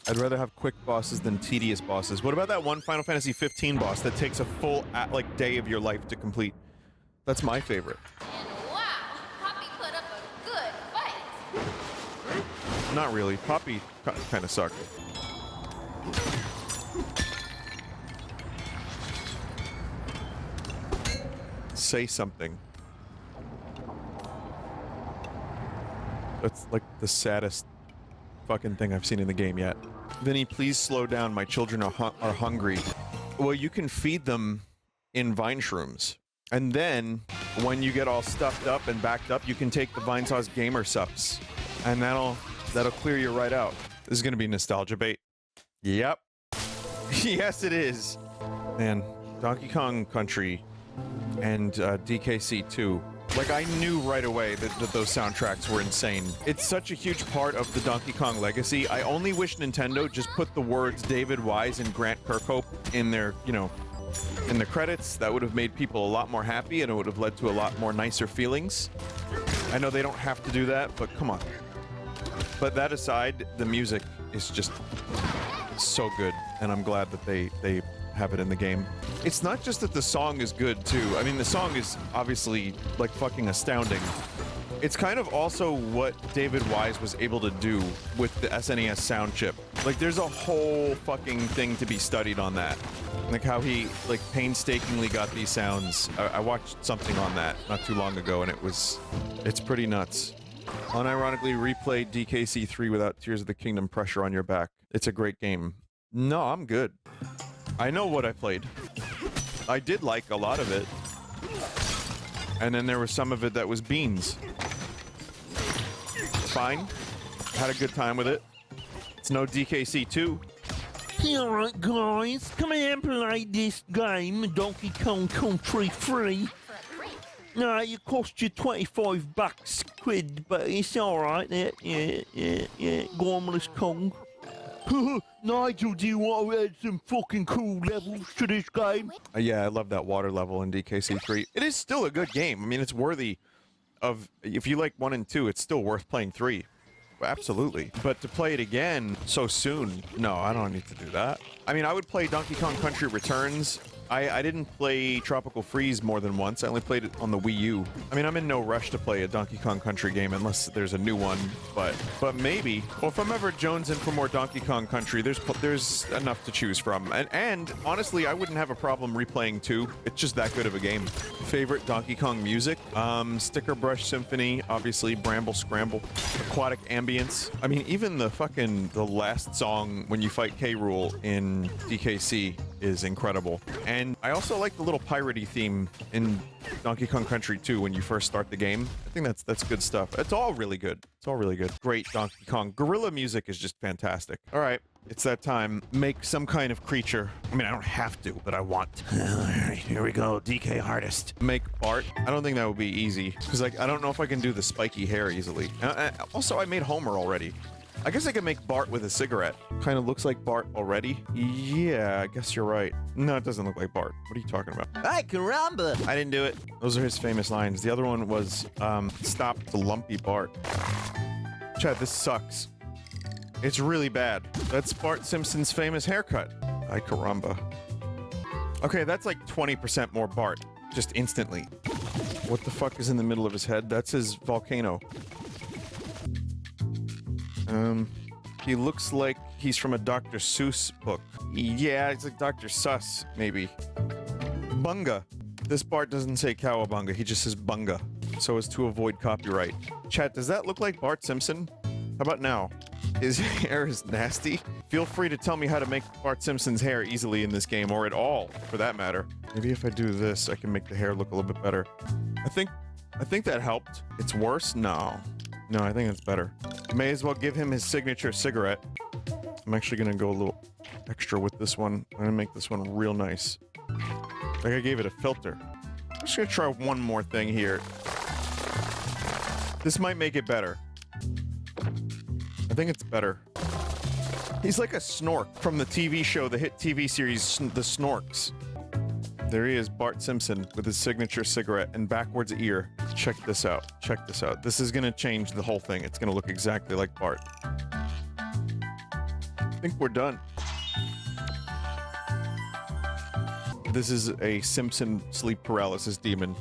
I'd rather have quick bosses than tedious bosses. What about that one Final Fantasy 15 boss that takes a full, like, day of your life to complete? That's my favorite. And wow, Poppy put up a good fight. Not really. Poppy kind of sucked. Say something. That's like the saddest fucking thing I've seen in the game yet. Vinny, please slow down. My children are hungry. Well, you can feed them in vine shrooms. And then, when you get all stuffed up and backed up, you can take the Vinesauce gamer sups. And that'll clear you right out. This is gonna be nostalgia bait. Yep. Yes, it is. Man, Donkey Kong Country and DKC 2. Like, I knew right away that those soundtracks were insane. It's such a huge part of the Donkey Kong legacy. I only wish Nintendo just put the words David Wise and Grant Kirkhope in their, you know, in the credits. That would have made people a lot more happy, and it would have led to a lot more nicer feelings. I know they don't have to do that, but come on. But that aside, the music is just so good, and I'm glad that they have it in the game. It's not just that the song is good, too. I mean, the song is obviously, like, fucking astounding. It's kind of also what David Wise was able to do with the SNES sound chip. Like, there's a whole fucking thing to be studied on that. Like, how he, like, painstakingly got these sounds. I watched something on that not too long ago, and it's pretty nuts. Unironically replayed DKC 3 without Tears of the Kingdom pressure on your back. It's a great game. No, I'm good. I know what I played. I did like a lot of it. And then there was some of it that was beans. Fine. Had a good time with it. It's no DKC 2. Alright guys, come here and play this game, Donkey Kong Country 3. No, it cost you 25 bucks, quid, but it's alright. Yeah. Go on, Miss Kong. Nigel, do you want to add some fucking cool levels to this game? Yeah, I love that water level in DKC 3. It is still a good game. I mean, it's worthy of... If you like 1 and 2, it's still worth playing 3. Absolutely. But to play it again so soon, no, I don't need to do that. I mean, I would play Donkey Kong Country Returns. I didn't play Tropical Freeze more than once. I only played it on the Wii U. I mean, I'm in no rush to play a Donkey Kong Country game unless there's a new one, but maybe. Well, if I'm ever jonesing for more Donkey Kong Country, there's enough to choose from. And honestly, I wouldn't have a problem replaying 2. It's just that good of a game. Favorite Donkey Kong music? Sticker Brush Symphony, obviously, Bramble Scramble, Aquatic Ambience. I mean, even the last song when you fight K. Rool in DKC is incredible. And I also like the little piratey theme in Donkey Kong Country 2 when you first start the game. I think that's good stuff. It's all really good. It's all really good. Great Donkey Kong. Gorilla music is just fantastic. All right, it's that time. Make some kind of creature. I mean, I don't have to, but I want to. All right, here we go. DK Hardest. Make Bart. I don't think that would be easy because like I don't know if I can do the spiky hair easily. Also, I made Homer already. I guess I could make Bart with a cigarette. Kind of looks like Bart already. Yeah, I guess you're right. No, it doesn't look like Bart. What are you talking about? Ay, caramba! I didn't do it. Those are his famous lines. The other one was, stop the lumpy Bart. Chad, this sucks. It's really bad. That's Bart Simpson's famous haircut. Ay, caramba. Okay, that's like 20% more Bart. Just instantly. What the fuck is in the middle of his head? That's his volcano. He looks like he's from a Dr. Seuss book. Yeah, it's like Dr. Suss, maybe. Bunga. This Bart doesn't say cowabunga, he just says bunga. So as to avoid copyright. Chat, does that look like Bart Simpson? How about now? His hair is nasty? Feel free to tell me how to make Bart Simpson's hair easily in this game, or at all, for that matter. Maybe if I do this, I can make the hair look a little bit better. I think that helped. It's worse? No. No, I think it's better. May as well give him his signature cigarette. I'm actually gonna go a little extra with this one. I'm gonna make this one real nice. Like I gave it a filter. I'm just gonna try one more thing here. This might make it better. I think it's better. He's like a Snork from the TV show, the hit TV series, The Snorks. There he is, Bart Simpson, with his signature cigarette and backwards ear. Check this out. Check this out. This is gonna change the whole thing. It's gonna look exactly like Bart. I think we're done. This is a Simpson sleep paralysis demon.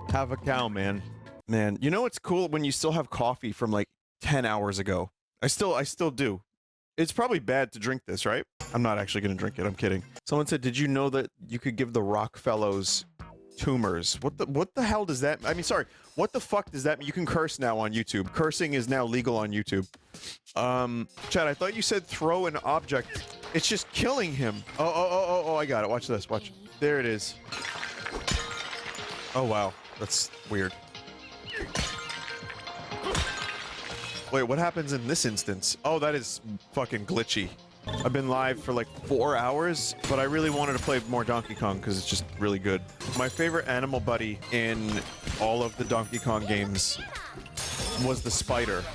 Have a cow, man. Man, you know what's cool when you still have coffee from like 10 hours ago? I still do. It's probably bad to drink this, right? I'm not actually gonna drink it, I'm kidding. Someone said, did you know that you could give the Rockfellows tumors? What the hell does that, I mean, sorry, what the fuck does that mean? You can curse now on YouTube. Cursing is now legal on YouTube. Chad, I thought you said throw an object. It's just killing him. Oh, I got it. Watch this, watch. There it is. Oh, wow. That's weird. Wait, what happens in this instance? Oh, that is fucking glitchy. I've been live for like 4 hours, but I really wanted to play more Donkey Kong because it's just really good. My favorite animal buddy in all of the Donkey Kong games was the spider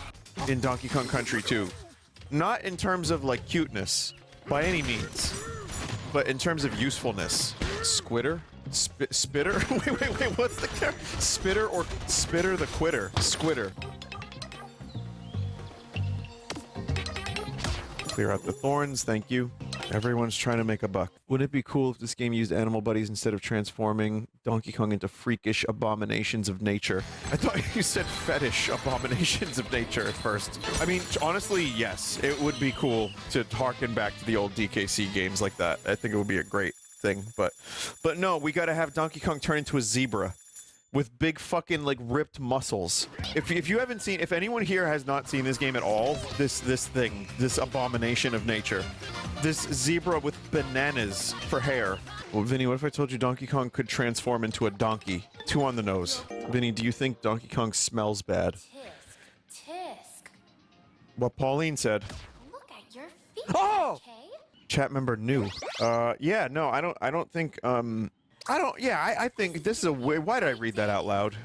in Donkey Kong Country 2. Not in terms of like cuteness, by any means, but in terms of usefulness. Squitter? Spitter? wait, what's the character? Spitter or Spitter the Quitter? Squitter. Clear out the thorns, thank you. Everyone's trying to make a buck. Wouldn't it be cool if this game used animal buddies instead of transforming Donkey Kong into freakish abominations of nature? I thought you said fetish abominations of nature at first. I mean, honestly, yes. It would be cool to harken back to the old DKC games like that. I think it would be a great thing, but no, we gotta have Donkey Kong turn into a zebra with big fucking like ripped muscles. If you haven't seen, if anyone here has not seen this game at all, this thing, this abomination of nature, this zebra with bananas for hair. Well, Vinny, what if I told you Donkey Kong could transform into a donkey? 2 on the nose. Vinny, do you think Donkey Kong smells bad? Tisk. What Pauline said. Look at your feet, Oh! okay? Chat member new. Yeah, no, I don't think, I think this is a way. Why did I read that out loud?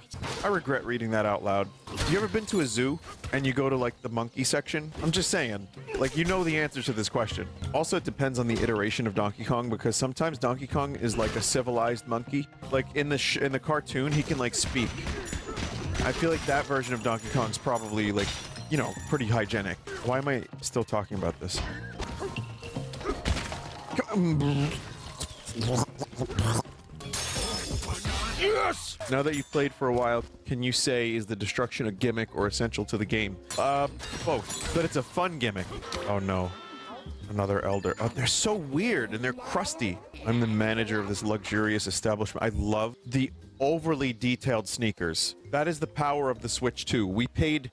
I regret reading that out loud. You ever been to a zoo and you go to like the monkey section? I'm just saying, like, you know the answer to this question. Also, it depends on the iteration of Donkey Kong because sometimes Donkey Kong is like a civilized monkey. Like in the cartoon, he can like speak. I feel like that version of Donkey Kong is probably like, you know, pretty hygienic. Why am I still talking about this? Yes! Now that you've played for a while, can you say, is the destruction a gimmick or essential to the game? Both. But it's a fun gimmick. Oh no. Another elder. Oh, they're so weird and they're crusty. I'm the manager of this luxurious establishment. I love the overly detailed sneakers. That is the power of the Switch 2. We paid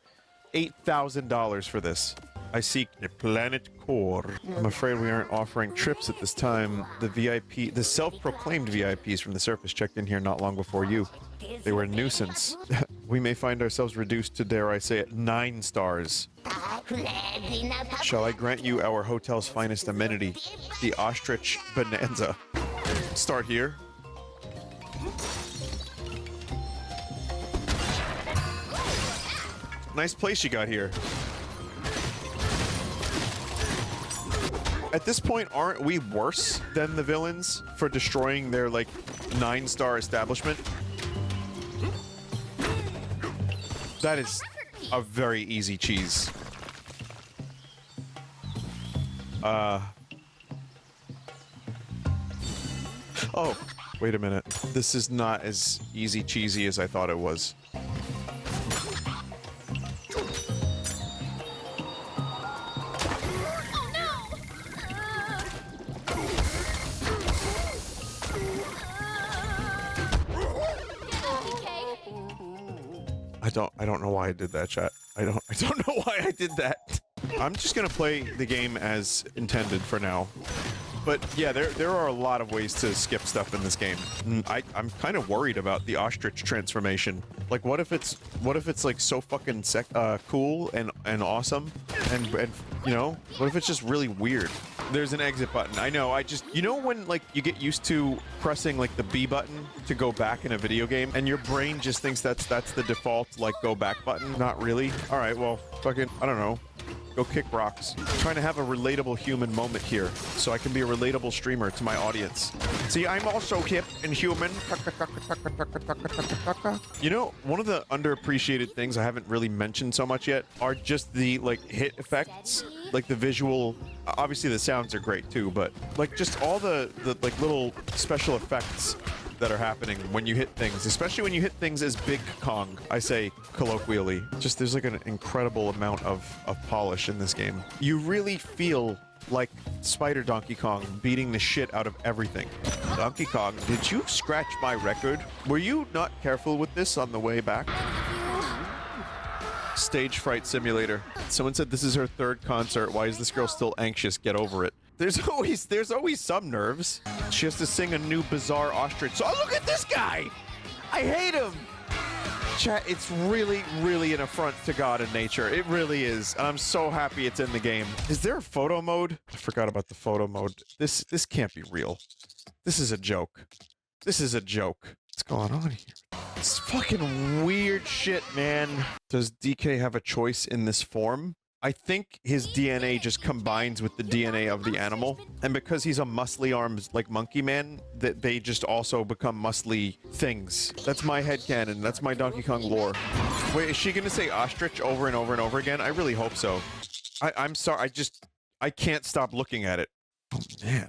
$8,000 for this. I seek a planet core. I'm afraid we aren't offering trips at this time. The self-proclaimed VIPs from the surface checked in here not long before you. They were a nuisance. We may find ourselves reduced to, dare I say it, 9 stars. Shall I grant you our hotel's finest amenity, the ostrich Bananza? Start here. Nice place you got here. At this point, aren't we worse than the villains for destroying their, like, 9-star establishment? That is a very easy cheese. Oh, wait a minute. This is not as easy cheesy as I thought it was. I don't know why I did that, chat. I don't know why I did that. I'm just gonna play the game as intended for now. But yeah, there are a lot of ways to skip stuff in this game. I'm kind of worried about the ostrich transformation. Like, what if it's like so fucking cool and awesome, and you know, what if it's just really weird? There's an exit button. I know. You know when like you get used to pressing like the B button to go back in a video game, and your brain just thinks that's the default like go back button. Not really. All right. Well, fucking I don't know. Go kick rocks. I'm trying to have a relatable human moment here, so I can be a relatable streamer to my audience. See, I'm also hip and human. You know, one of the underappreciated things I haven't really mentioned so much yet are just the like hit effects, like the visual. Obviously, the sounds are great too, but like just all the like little special effects that are happening when you hit things, especially when you hit things as Big Kong, I say colloquially. Just there's like an incredible amount of polish in this game. You really feel like Spider Donkey Kong beating the shit out of everything. Donkey Kong, did you scratch my record? Were you not careful with this on the way back? Stage fright simulator. Someone said this is her 3rd concert. Why is this girl still anxious? Get over it. There's always some nerves. She has to sing a new bizarre ostrich. So look at this guy! I hate him! Chat, it's really, really an affront to God and nature. It really is. And I'm so happy it's in the game. Is there a photo mode? I forgot about the photo mode. This can't be real. This is a joke. This is a joke. What's going on here? It's fucking weird shit, man. Does DK have a choice in this form? I think his DNA just combines with the DNA of the animal, and because he's a muscly arms like monkey man, that they just also become muscly things. That's my headcanon. That's my Donkey Kong lore. Wait, is she gonna say ostrich over and over and over again? I really hope so. I'm sorry. I can't stop looking at it. Oh man.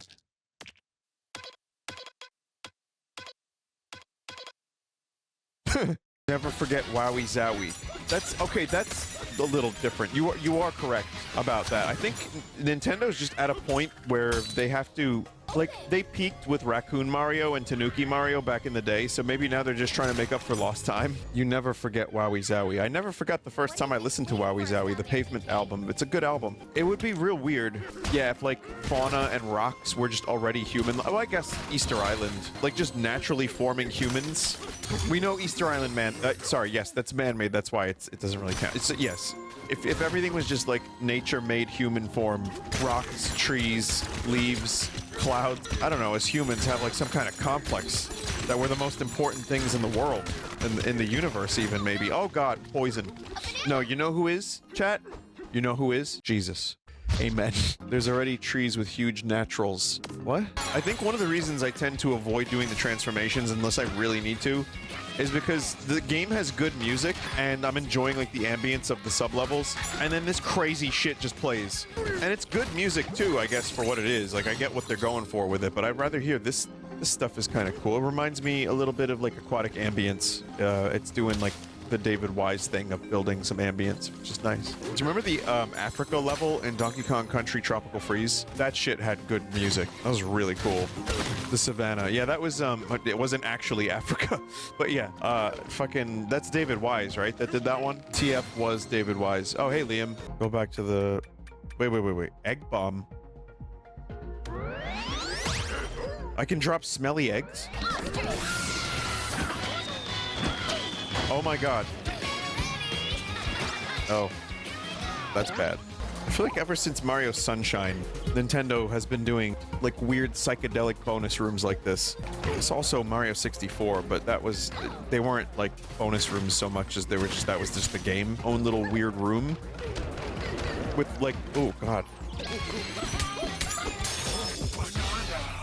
Never forget Wowie Zowie. That's okay. That's a little different. You are correct about that. I think Nintendo's just at a point where they have to, like, they peaked with Raccoon Mario and Tanuki Mario back in the day, so maybe now they're just trying to make up for lost time. You never forget Wowie Zowie. I never forgot the first time I listened to Wowie Zowie, the Pavement album. It's a good album. It would be real weird, yeah, if like fauna and rocks were just already human. Oh, I guess Easter Island, like just naturally forming humans. We know Easter Island sorry, yes, that's man-made. That's why it doesn't really count. Yes. If everything was just like nature-made human form, rocks, trees, leaves, clouds, I don't know, as humans have like some kind of complex that we're the most important things in the world, in the universe even maybe. Oh God, poison. No, you know who is, chat? You know who is? Jesus. Amen. There's already trees with huge naturals. What? I think one of the reasons I tend to avoid doing the transformations unless I really need to is because the game has good music and I'm enjoying like the ambience of the sub-levels, and then this crazy shit just plays. And it's good music too, I guess, for what it is. Like, I get what they're going for with it, but I'd rather hear this stuff is kind of cool. It reminds me a little bit of like aquatic ambience. It's doing like the David Wise thing of building some ambience, which is nice. Do you remember the Africa level in Donkey Kong Country Tropical Freeze? That shit had good music. That was really cool. The savannah. Yeah, that was, it wasn't actually Africa. But yeah, fucking, that's David Wise, right? That did that one? TF was David Wise. Oh, hey, Liam. Go back to the Wait. Egg bomb. I can drop smelly eggs? Oh my god. Oh. That's bad. I feel like ever since Mario Sunshine, Nintendo has been doing like weird psychedelic bonus rooms like this. It's also Mario 64, but they weren't like bonus rooms so much as that was just the game. Own little weird room with like, oh god.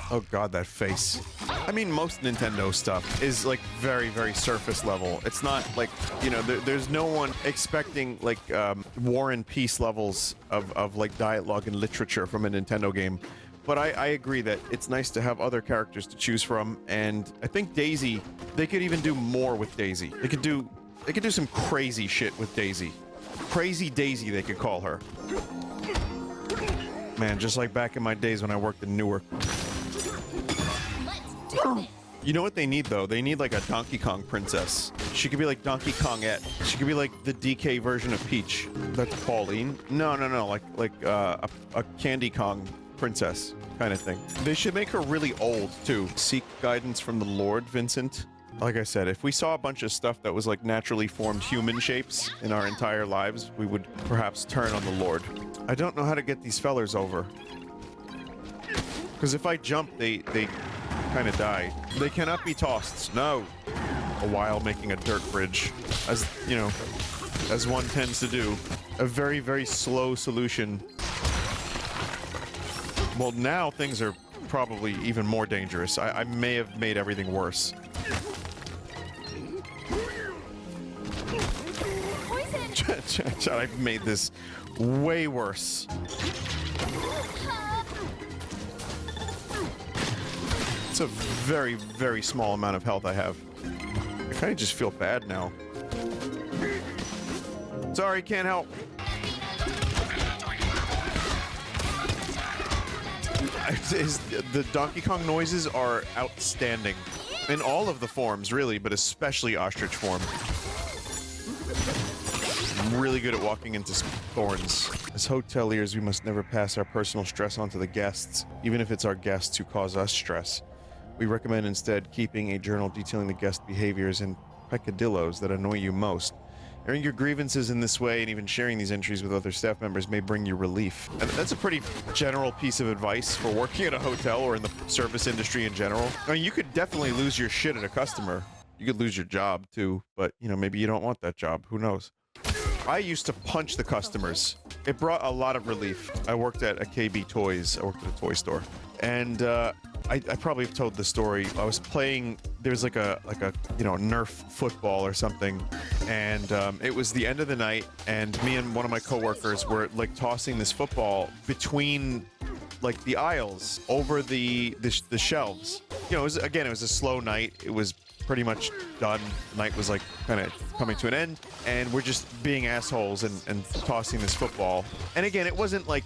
Oh god, that face. I mean, most Nintendo stuff is like very, very surface level. It's not like, you know, there's no one expecting like War and Peace levels of like dialogue and literature from a Nintendo game. But I agree that it's nice to have other characters to choose from, and I think Daisy, they could even do more with Daisy. They could do some crazy shit with Daisy. Crazy Daisy, they could call her. Man, just like back in my days when I worked in Newark. You know what they need though? They need like a Donkey Kong princess. She could be like Donkey Kongette. She could be like the DK version of Peach. That's Pauline. No. Like a Candy Kong princess kind of thing. They should make her really old too. Seek guidance from the Lord, Vincent. Like I said, if we saw a bunch of stuff that was like naturally formed human shapes in our entire lives, we would perhaps turn on the Lord. I don't know how to get these fellers over. Because if I jump, they kind of die. They cannot be tossed. No. A while making a dirt bridge. As, you know, as one tends to do. A very, very slow solution. Well, now things are probably even more dangerous. I may have made everything worse. I've made this way worse. It's a very, very small amount of health I have. I kind of just feel bad now. Sorry, can't help. The Donkey Kong noises are outstanding. In all of the forms, really, but especially ostrich form. I'm really good at walking into thorns. As hoteliers, we must never pass our personal stress onto the guests, even if it's our guests who cause us stress. We recommend instead keeping a journal detailing the guest behaviors and peccadillos that annoy you most. Airing your grievances in this way and even sharing these entries with other staff members may bring you relief. And that's a pretty general piece of advice for working at a hotel or in the service industry in general. I mean, you could definitely lose your shit at a customer. You could lose your job too, but you know, maybe you don't want that job. Who knows? I used to punch the customers. It brought a lot of relief. I worked at a KB Toys. I worked at a toy store. And I probably have told the story. I was playing, there's like a you know, Nerf football or something, and it was the end of the night, and me and one of my coworkers were like tossing this football between like the aisles over the shelves. You know, it was a slow night. It was pretty much done. The night was like kind of coming to an end, and we're just being assholes and tossing this football. And again, it wasn't like,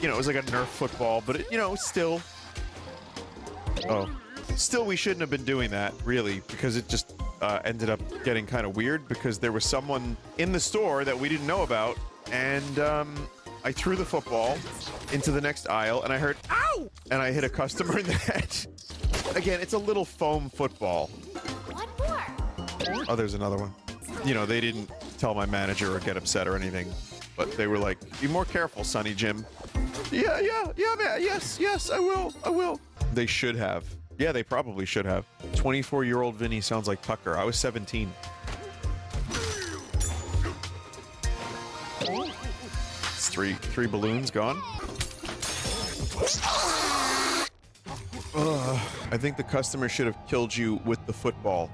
you know, it was like a Nerf football, but it, you know, still. Oh. Still, we shouldn't have been doing that, really, because it just ended up getting kind of weird because there was someone in the store that we didn't know about, and I threw the football into the next aisle, and I heard, ow! And I hit a customer in the head. Again, it's a little foam football. One more. Oh, there's another one. You know, they didn't tell my manager or get upset or anything, but they were like, be more careful, Sonny Jim. Yeah, man, yes, I will. They should have. Yeah, they probably should have. 24-year-old Vinny sounds like Tucker. I was 17. It's three balloons gone. I think the customer should have killed you with the football.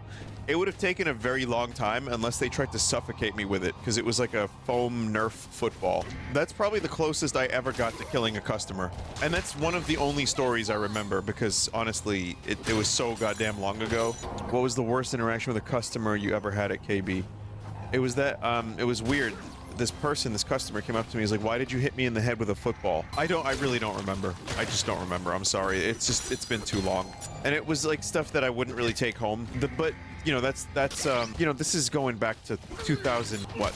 It would have taken a very long time unless they tried to suffocate me with it, because it was like a foam Nerf football. That's probably the closest I ever got to killing a customer. And that's one of the only stories I remember, because honestly, it was so goddamn long ago. What was the worst interaction with a customer you ever had at KB? It was that, it was weird. This customer came up to me, he's like, why did you hit me in the head with a football? I really don't remember. I just don't remember. I'm sorry. It's been too long. And it was like stuff that I wouldn't really take home. But you know, that's you know, this is going back to 2000, what,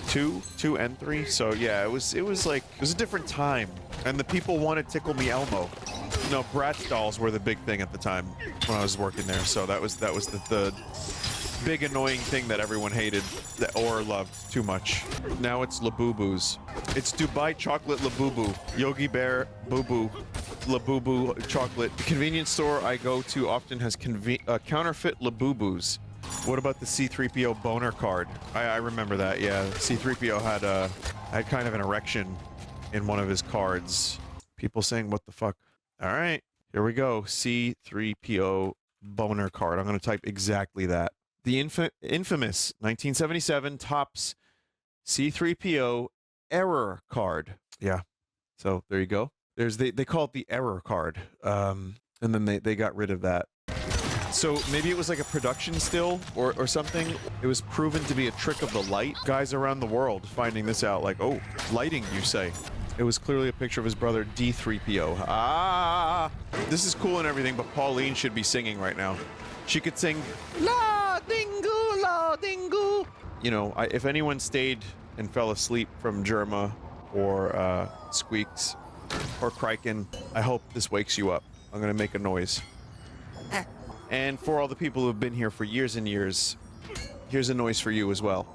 2 and 3. So yeah, it was like, it was a different time, and the people wanted Tickle Me Elmo. No, Bratz dolls were the big thing at the time when I was working there. So that was the big annoying thing that everyone hated or loved too much. Now it's Labubu's. It's Dubai chocolate Labubu, Yogi Bear Boo Boo, Labubu chocolate. The convenience store I go to often has counterfeit Labubus. What about the C-3PO boner card? I remember that. Yeah, C-3PO had kind of an erection in one of his cards. People saying, "What the fuck?" All right, here we go. C-3PO boner card. I'm gonna type exactly that. The infamous 1977 Topps C-3PO error card. Yeah, so there you go. There's they call it the error card, and then they got rid of that. So maybe it was like a production still or something. It was proven to be a trick of the light. Guys around the world finding this out, like, oh, lighting, you say? It was clearly a picture of his brother D-3PO. Ah, this is cool and everything, but Pauline should be singing right now. She could sing La Dingu, La Dingu. You know, if anyone stayed and fell asleep from Germa or Squeaks or Criken, I hope this wakes you up. I'm gonna make a noise. And for all the people who have been here for years and years, here's a noise for you as well.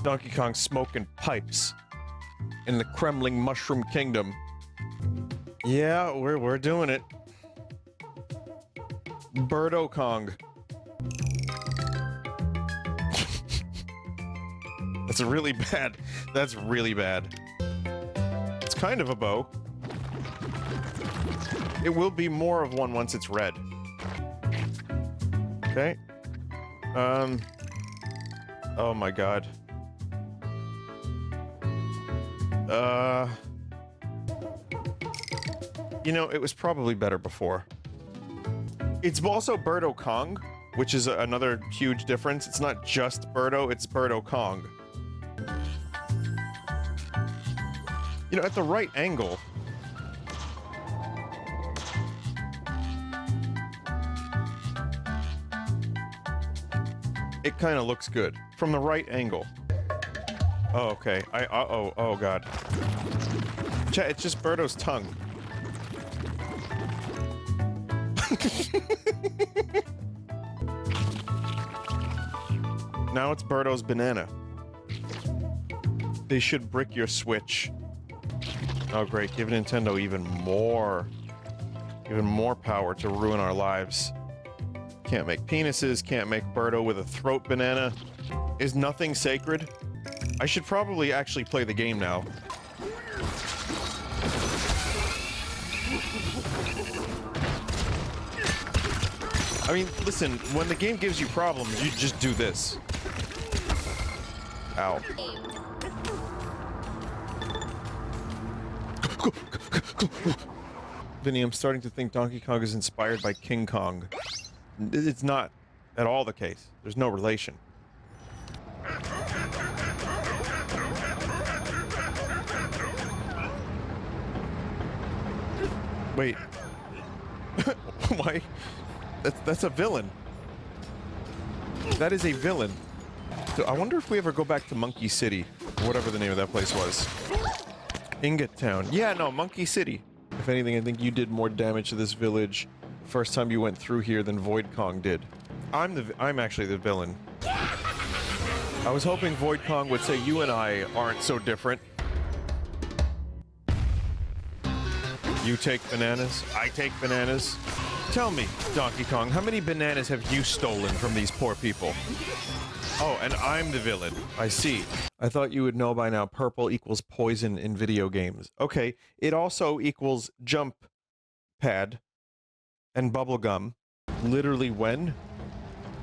Donkey Kong smoking pipes in the Kremling Mushroom Kingdom. Yeah, we're doing it. Birdo Kong. That's really bad. That's really bad. It's kind of a bow. It will be more of one once it's red. Okay. Oh my god. You know, it was probably better before. It's also Birdo Kong, which is another huge difference. It's not just Birdo, it's Birdo Kong. You know, at the right angle, it kind of looks good. From the right angle. Oh, okay. Oh god. Chat, it's just Birdo's tongue. Now it's Birdo's banana. They should brick your Switch. Oh great, give Nintendo even more power to ruin our lives. Can't make penises, can't make Birdo with a throat banana. Is nothing sacred? I should probably actually play the game now. I mean, listen, when the game gives you problems, you just do this. Ow. Vinny, I'm starting to think Donkey Kong is inspired by King Kong. It's not at all the case. There's no relation. Wait. Why? That's a villain. That is a villain. So I wonder if we ever go back to Monkey City, or whatever the name of that place was. Ingot Town. Yeah, no, Monkey City. If anything, I think you did more damage to this village the first time you went through here than Void Kong did. I'm actually the villain. I was hoping Void Kong would say you and I aren't so different. You take bananas, I take bananas. Tell me, Donkey Kong, how many bananas have you stolen from these poor people? Oh, and I'm the villain. I see. I thought you would know by now purple equals poison in video games. Okay, it also equals jump pad and bubblegum. Literally when?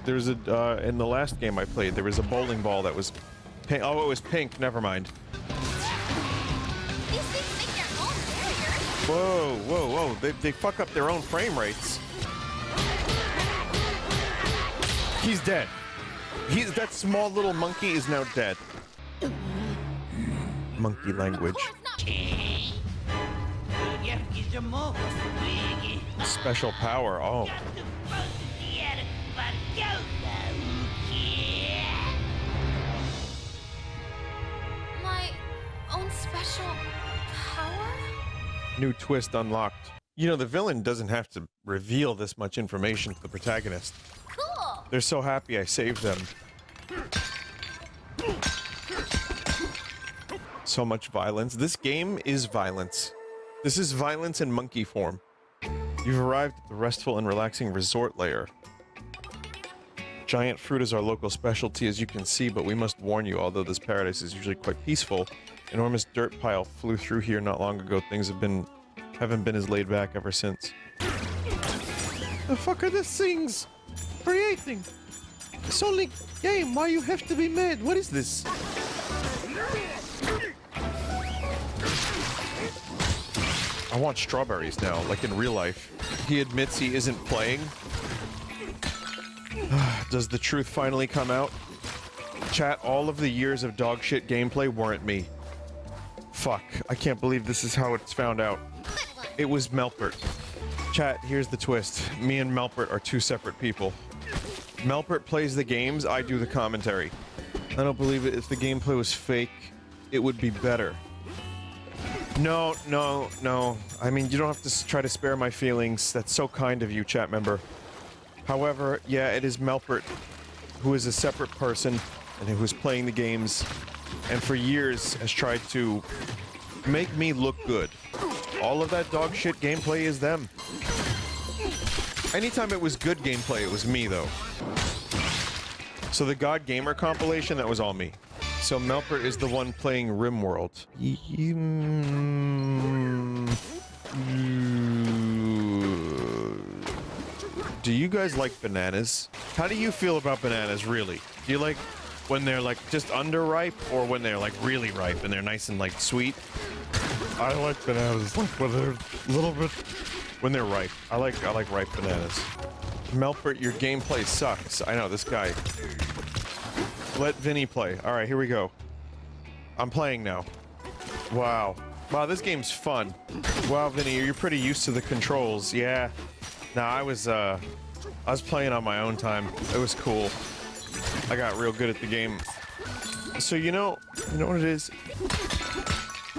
There's a, in the last game I played, there was a bowling ball that was pink. Oh, it was pink. Never mind. These things make their own barriers. Whoa, whoa, whoa. They fuck up their own frame rates. He's dead. That small little monkey is now dead. Monkey language. Special power. Oh. My own special power? New twist unlocked. You know, the villain doesn't have to reveal this much information to the protagonist. Cool! They're so happy I saved them. So much violence. This game is violence. This is violence in monkey form. You've arrived at the restful and relaxing resort layer. Giant fruit is our local specialty, as you can see, but we must warn you, although this paradise is usually quite peaceful, enormous dirt pile flew through here not long ago. Things haven't been as laid back ever since. The fuck are these things creating? It's only game. Why you have to be mad? What is this? I want strawberries now, like in real life. He admits he isn't playing. Does the truth finally come out? Chat, all of the years of dog shit gameplay weren't me. Fuck, I can't believe this is how it's found out. It was Melpert. Chat, here's the twist. Me and Melpert are two separate people. Melpert plays the games, I do the commentary. I don't believe it. If the gameplay was fake, it would be better. No. I mean, you don't have to try to spare my feelings. That's so kind of you, chat member. However, yeah, it is Melpert, who is a separate person and who is playing the games, and for years has tried to make me look good. All of that dog shit gameplay is them. Anytime it was good gameplay, it was me, though. So the God Gamer compilation, that was all me. So Melpert is the one playing RimWorld. Do you guys like bananas? How do you feel about bananas, really? Do you like when they're like just underripe, or when they're like really ripe and they're nice and like sweet? I like bananas like when they're a little bit when they're ripe. I like ripe bananas. Melpert, your gameplay sucks. I know this guy. Let Vinny play. All right, here we go. I'm playing now. Wow, this game's fun. Wow, Vinny, you're pretty used to the controls. Yeah. Nah, I was playing on my own time. It was cool. I got real good at the game. So you know what it is?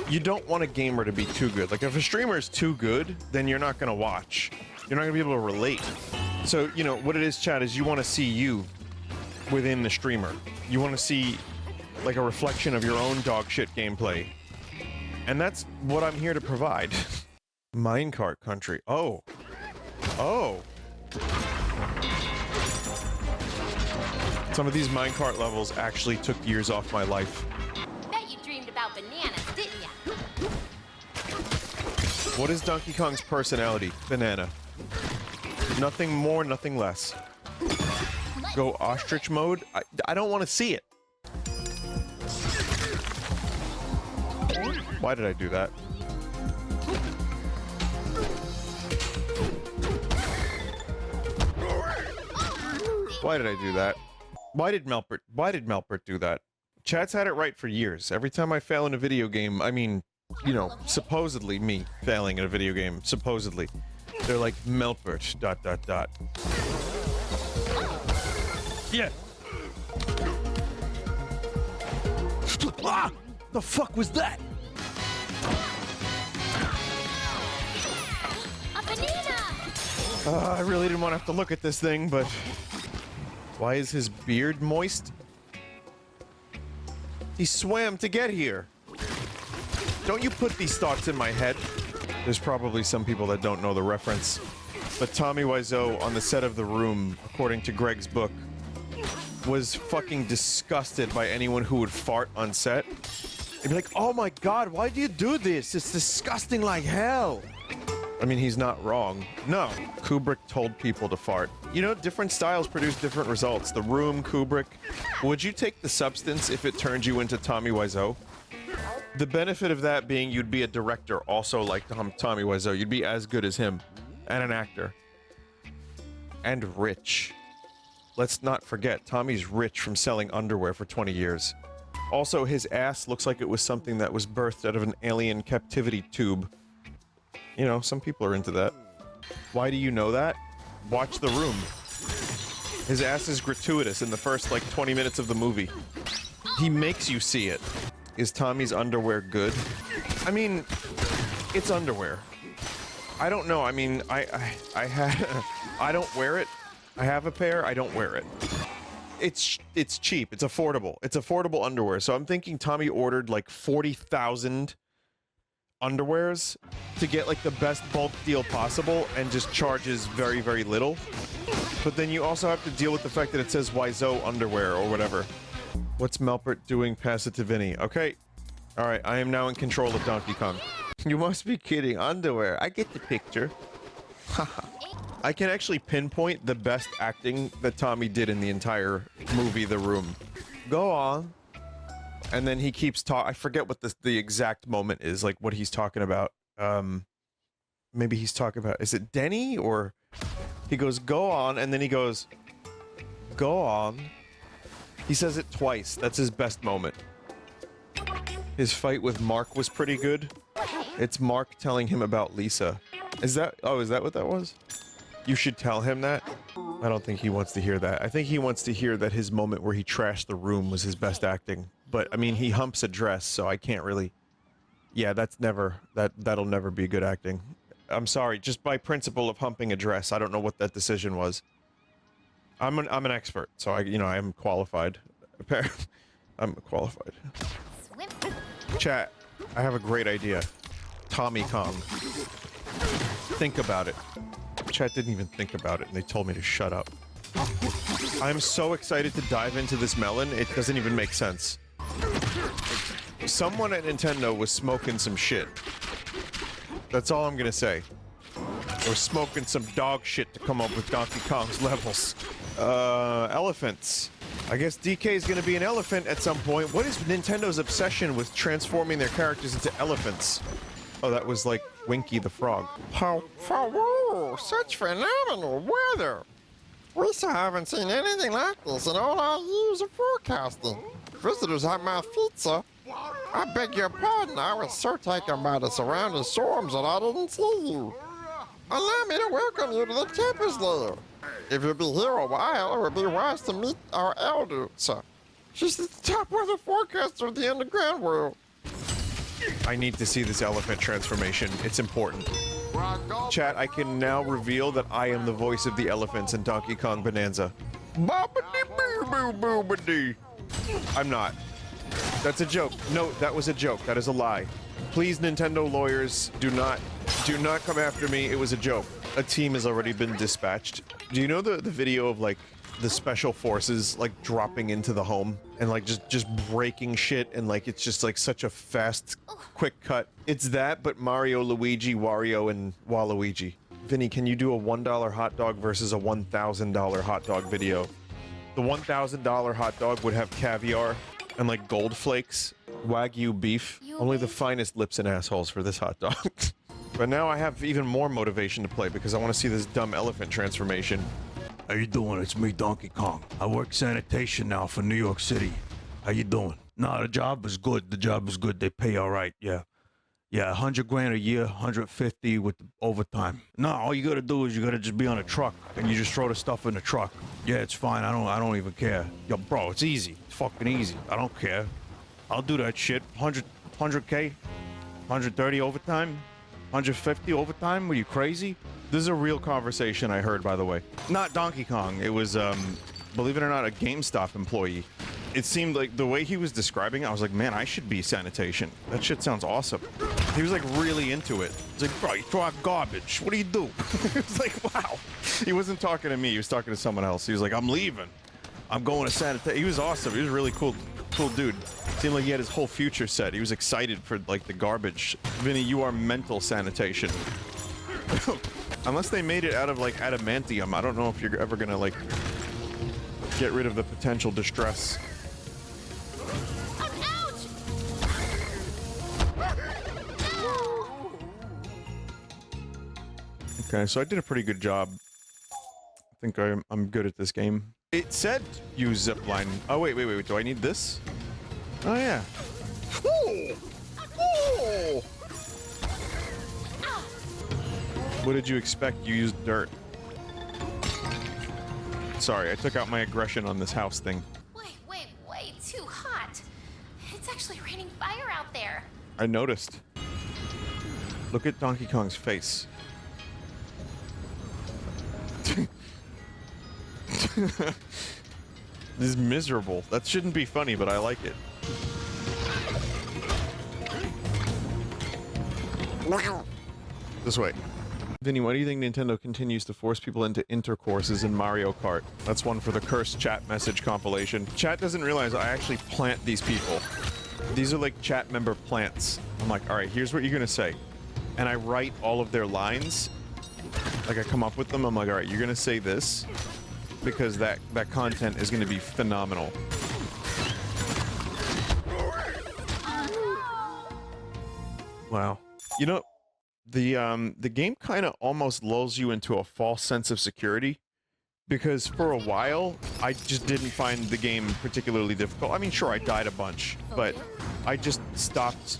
You don't want a gamer to be too good. Like if a streamer is too good, then you're not gonna watch. You're not gonna be able to relate. So you know what it is, chat, is you want to see you within the streamer. You want to see like a reflection of your own dog shit gameplay. And that's what I'm here to provide. Minecart country. Oh. Some of these minecart levels actually took years off my life. Bet you dreamed about bananas, didn't ya? What is Donkey Kong's personality? Banana. Nothing more, nothing less. Go ostrich mode? I don't want to see it. Why did I do that? Why did I do that? Why did Melpert do that? Chat's had it right for years. Every time I fail in a video game, I mean, you know, supposedly me failing in a video game, supposedly. They're like, Melpert, ... Yeah. Ah! The fuck was that? A banana! I really didn't want to have to look at this thing, but... Why is his beard moist? He swam to get here. Don't you put these thoughts in my head? There's probably some people that don't know the reference. But Tommy Wiseau on the set of The Room, according to Greg's book, was fucking disgusted by anyone who would fart on set. He'd be like, oh my god, why do you do this? It's disgusting like hell. I mean, he's not wrong. No, Kubrick told people to fart. You know, different styles produce different results. The Room, Kubrick. Would you take the substance if it turned you into Tommy Wiseau? The benefit of that being you'd be a director also like Tommy Wiseau. You'd be as good as him. And an actor. And rich. let's not forget, Tommy's rich from selling underwear for 20 years. Also, his ass looks like it was something that was birthed out of an alien captivity tube. You know, some people are into that. Why do you know that? Watch The Room. His ass is gratuitous in the first, like, 20 minutes of the movie. He makes you see it. Is Tommy's underwear good? I mean, it's underwear. I don't know. I mean, I don't wear it. I have a pair. I don't wear it. It's cheap. It's affordable. It's affordable underwear. So I'm thinking Tommy ordered like 40,000 underwears to get like the best bulk deal possible and just charges very, very little. But then you also have to deal with the fact that it says Wiseau underwear or whatever. What's Melpert doing? Pass it to Vinny. Okay. All right. I am now in control of Donkey Kong. You must be kidding. Underwear. I get the picture. I can actually pinpoint the best acting that Tommy did in the entire movie, The Room. Go on. And then he keeps talking. I forget what the exact moment is, like what he's talking about. Maybe he's talking about, is it Denny? Or he goes, go on, and then he goes, go on. He says it twice. That's his best moment. His fight with Mark was pretty good. It's Mark telling him about Lisa. Is that what that was? You should tell him that? I don't think he wants to hear that. I think he wants to hear that his moment where he trashed the room was his best acting. But, I mean, he humps a dress, so I can't really... Yeah, that'll never be good acting. I'm sorry, just by principle of humping a dress, I don't know what that decision was. I'm an expert, so I am qualified. I'm qualified. Swim. Chat, I have a great idea. Tommy Kong. Think about it. Chat didn't even think about it, and they told me to shut up. I'm so excited to dive into this melon, it doesn't even make sense. Someone at Nintendo was smoking some shit. That's all I'm gonna say. They were smoking some dog shit to come up with Donkey Kong's levels. Elephants. I guess DK is gonna be an elephant at some point. What is Nintendo's obsession with transforming their characters into elephants? Oh, that was like Winky the Frog. Oh, such phenomenal weather! We still haven't seen anything like this in all our years of forecasting. Visitors at my feet, sir. I beg your pardon, I was so taken by the surrounding storms that I didn't see you. Allow me to welcome you to the Tempest Lair. If you'll be here a while, it would be wise to meet our elder, sir. She's the top weather forecaster of the underground world. I need to see this elephant transformation. It's important. Chat, I can now reveal that I am the voice of the elephants in Donkey Kong Bonanza. I'm not. That's a joke. No, that was a joke. That is a lie. Please, Nintendo lawyers, do not come after me. It was a joke. A team has already been dispatched. Do you know the video of like the special forces like dropping into the home and like just breaking shit, and like it's just like such a fast, quick cut? It's that, but Mario, Luigi, Wario, and Waluigi. Vinny, can you do a $1 hot dog versus a $1,000 hot dog video? The $1,000 hot dog would have caviar and like gold flakes, Wagyu beef. Only the finest lips and assholes for this hot dog. But now I have even more motivation to play because I want to see this dumb elephant transformation. How you doing? It's me, Donkey Kong. I work sanitation now for New York City. How you doing? Nah, the job is good. The job is good. They pay all right. Yeah. Yeah, 100 grand a year, 150 with the overtime. No, all you gotta do is you gotta just be on a truck and you just throw the stuff in the truck. Yeah, it's fine. I don't even care. Yo, bro, it's easy. It's fucking easy. I don't care. I'll do that shit. 100K, 130 overtime, 150 overtime. Were you crazy? This is a real conversation I heard, by the way. Not Donkey Kong. It was, believe it or not, a GameStop employee. It seemed like the way he was describing it, I was like, man, I should be sanitation. That shit sounds awesome. He was like really into it. He's like, bro, you throw out garbage. What do you do? It was like, wow. He wasn't talking to me. He was talking to someone else. He was like, I'm leaving. I'm going to sanitation. He was awesome. He was a really cool dude. Seemed like he had his whole future set. He was excited for like the garbage. Vinny, you are mental sanitation. Unless they made it out of like adamantium, I don't know if you're ever gonna like get rid of the potential distress. Okay, so I did a pretty good job. I think I'm good at this game. It said use zipline. Oh, wait. Do I need this? Oh, yeah. Ooh. Ooh. What did you expect? You used dirt. Sorry, I took out my aggression on this house thing. Way too hot. It's actually raining fire out there. I noticed. Look at Donkey Kong's face. This is miserable. That shouldn't be funny, but I like it. This way. Vinny, why do you think Nintendo continues to force people into intercourses in Mario Kart? That's one for the cursed chat message compilation. Chat doesn't realize I actually plant these people. These are like chat member plants. I'm like, all right, here's what you're gonna say. And I write all of their lines. Like I come up with them, I'm like, all right, you're gonna say this because that content is gonna be phenomenal. Wow. You know, the game kind of almost lulls you into a false sense of security because for a while I just didn't find the game particularly difficult. I mean, sure, I died a bunch, but I just stopped,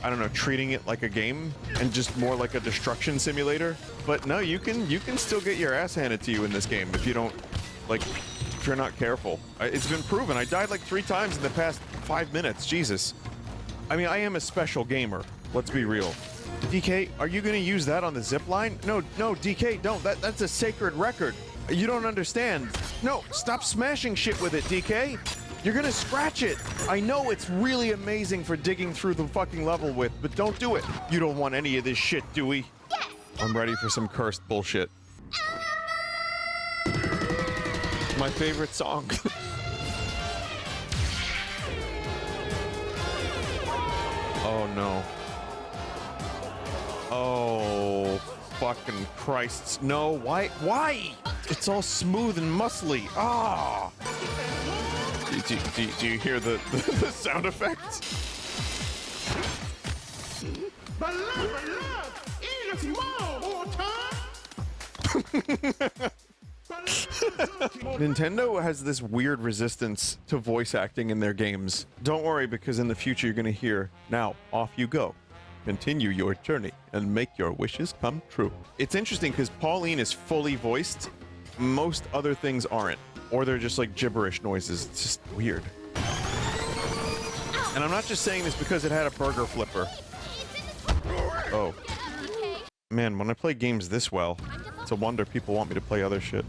I don't know, treating it like a game and just more like a destruction simulator. But no, you can still get your ass handed to you in this game if you don't, like, if you're not careful. It's been proven. I died like 3 times in the past 5 minutes. Jesus. I mean, I am a special gamer. Let's be real. DK, are you gonna use that on the zip line? No, DK, don't. That's a sacred record. You don't understand. No, stop smashing shit with it, DK. You're gonna scratch it. I know it's really amazing for digging through the fucking level with, but don't do it. You don't want any of this shit, do we? Yes. I'm ready for some cursed bullshit. My favorite song. Oh no. Oh, fucking Christ. No, why? It's all smooth and muscly. Ah! Do you hear the sound effects? Nintendo has this weird resistance to voice acting in their games. Don't worry, because in the future you're gonna hear, now, off you go. Continue your journey and make your wishes come true. It's interesting because Pauline is fully voiced. Most other things aren't. Or they're just like gibberish noises. It's just weird. And I'm not just saying this because it had a burger flipper. Oh. Man, when I play games this well, it's a wonder people want me to play other shit.